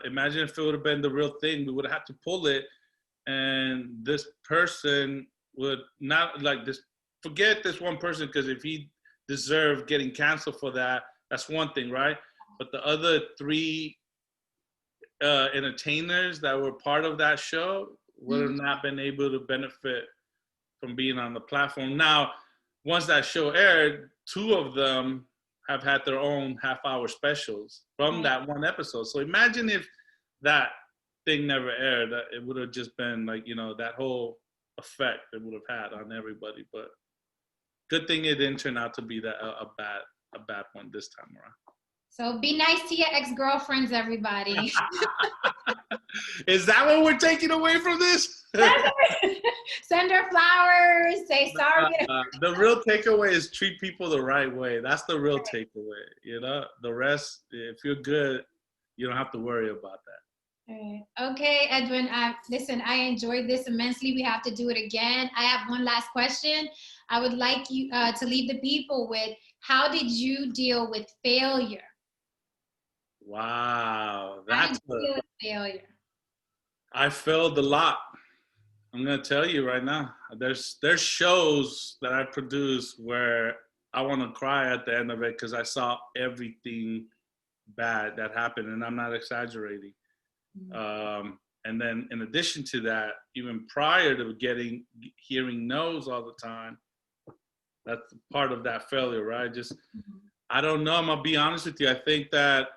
Imagine if it would have been the real thing. We would have had to pull it, and this person would not like this. Forget this one person because if he deserved getting canceled for that, that's one thing, right? But the other three entertainers that were part of that show would have Mhm. not been able to benefit from being on the platform. Now, once that show aired, two of them have had their own half-hour specials from Right. that one episode. So imagine if that thing never aired, it would have just been like, you know, that whole effect it would have had on everybody. But good thing it didn't turn out to be that a bad one this time around. So be nice to your ex-girlfriends, everybody. Is that what we're taking away from this? Send her flowers. Say sorry. The real takeaway is treat people the right way. That's the real takeaway. You know, the rest, if you're good, you don't have to worry about that. All right. Okay, Edwin. Listen, I enjoyed this immensely. We have to do it again. I have one last question. I would like you to leave the people with: how did you deal with failure? Wow, How did that's you deal with failure? I failed a lot. I'm gonna tell you right now. There's shows that I produce where I want to cry at the end of it because I saw everything bad that happened, and I'm not exaggerating. And then in addition to that, even prior to hearing no's all the time, that's part of that failure, right? Just I don't know. I'm gonna be honest with you. I think that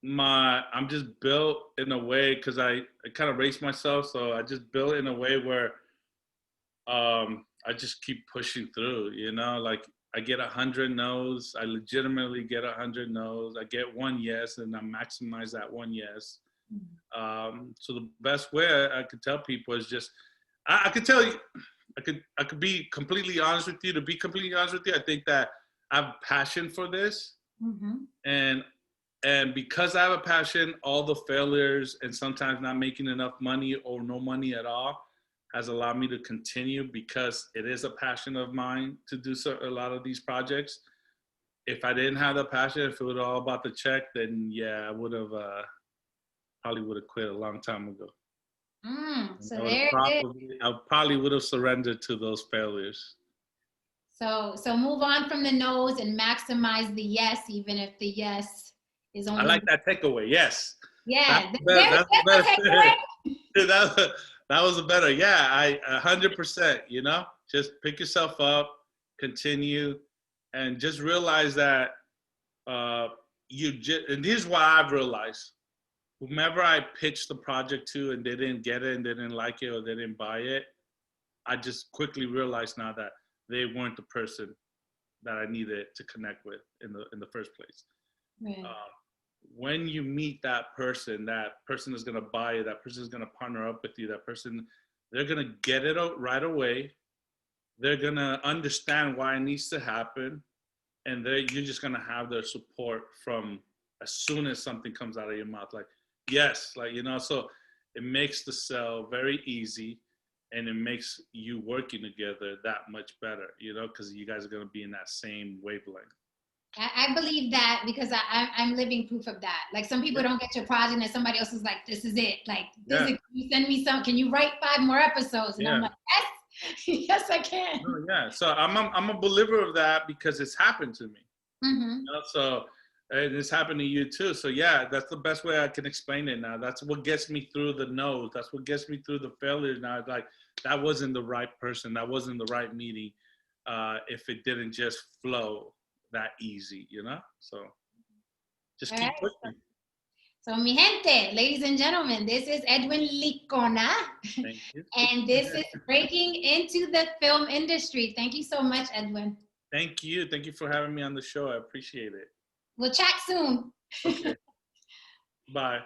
I'm just built in a way because I kind of raised myself, so I just built in a way where I just keep pushing through. You know, like I get 100 no's. I legitimately get 100 no's. I get one yes, and I maximize that one yes. So the best way I could tell people is just I could tell you I could be completely honest with you. To be completely honest with you, I think that I have passion for this, Mm-hmm. and because I have a passion, all the failures and sometimes not making enough money or no money at all has allowed me to continue because it is a passion of mine to do a lot of these projects. If I didn't have the passion, if it was all about the check, then yeah, I would have probably would have quit a long time ago. So I would there it is. I probably would have surrendered to those failures. So move on from the no's and maximize the yes, even if the yes is I only like that takeaway. Yes, that's yeah. better. That's That's a better. takeaway. that was a better. Yeah, 100%. You know, just pick yourself up, continue, and just realize that uh, and here's what I've realized: whomever I pitched the project to and they didn't get it and they didn't like it or they didn't buy it, I just quickly realized now that they weren't the person that I needed to connect with in the first place. Right. When you meet that person is gonna buy it. That person is gonna partner up with you. That person, they're gonna get it out right away. They're gonna understand why it needs to happen, and you're just gonna have their support from as soon as something comes out of your mouth. Like yes, like you know. So it makes the sell very easy, and it makes you working together that much better. You know, because you guys are gonna be in that same wavelength. I believe that because I'm living proof of that. Like some people Yeah. don't get your project and somebody else is like, this is it. Like, this Yeah. is, can you send me some? Can you write 5 more episodes? And I'm Yeah. like, yes, yes, I can. No, yeah. So I'm a believer of that because it's happened to me. Mm-hmm. You know? So and it's happened to you too. So yeah, that's the best way I can explain it now. That's what gets me through the no's. That's what gets me through the failures now. It's like that wasn't the right person. That wasn't the right meeting. If it didn't just flow that easy, you know? So just All keep right. pushing. So, mi gente, ladies and gentlemen, this is Edwin Licona, Thank you. and this is Breaking into the Film Industry. Thank you so much, Edwin. Thank you. Thank you for having me on the show. I appreciate it. We'll chat soon. Okay. Bye.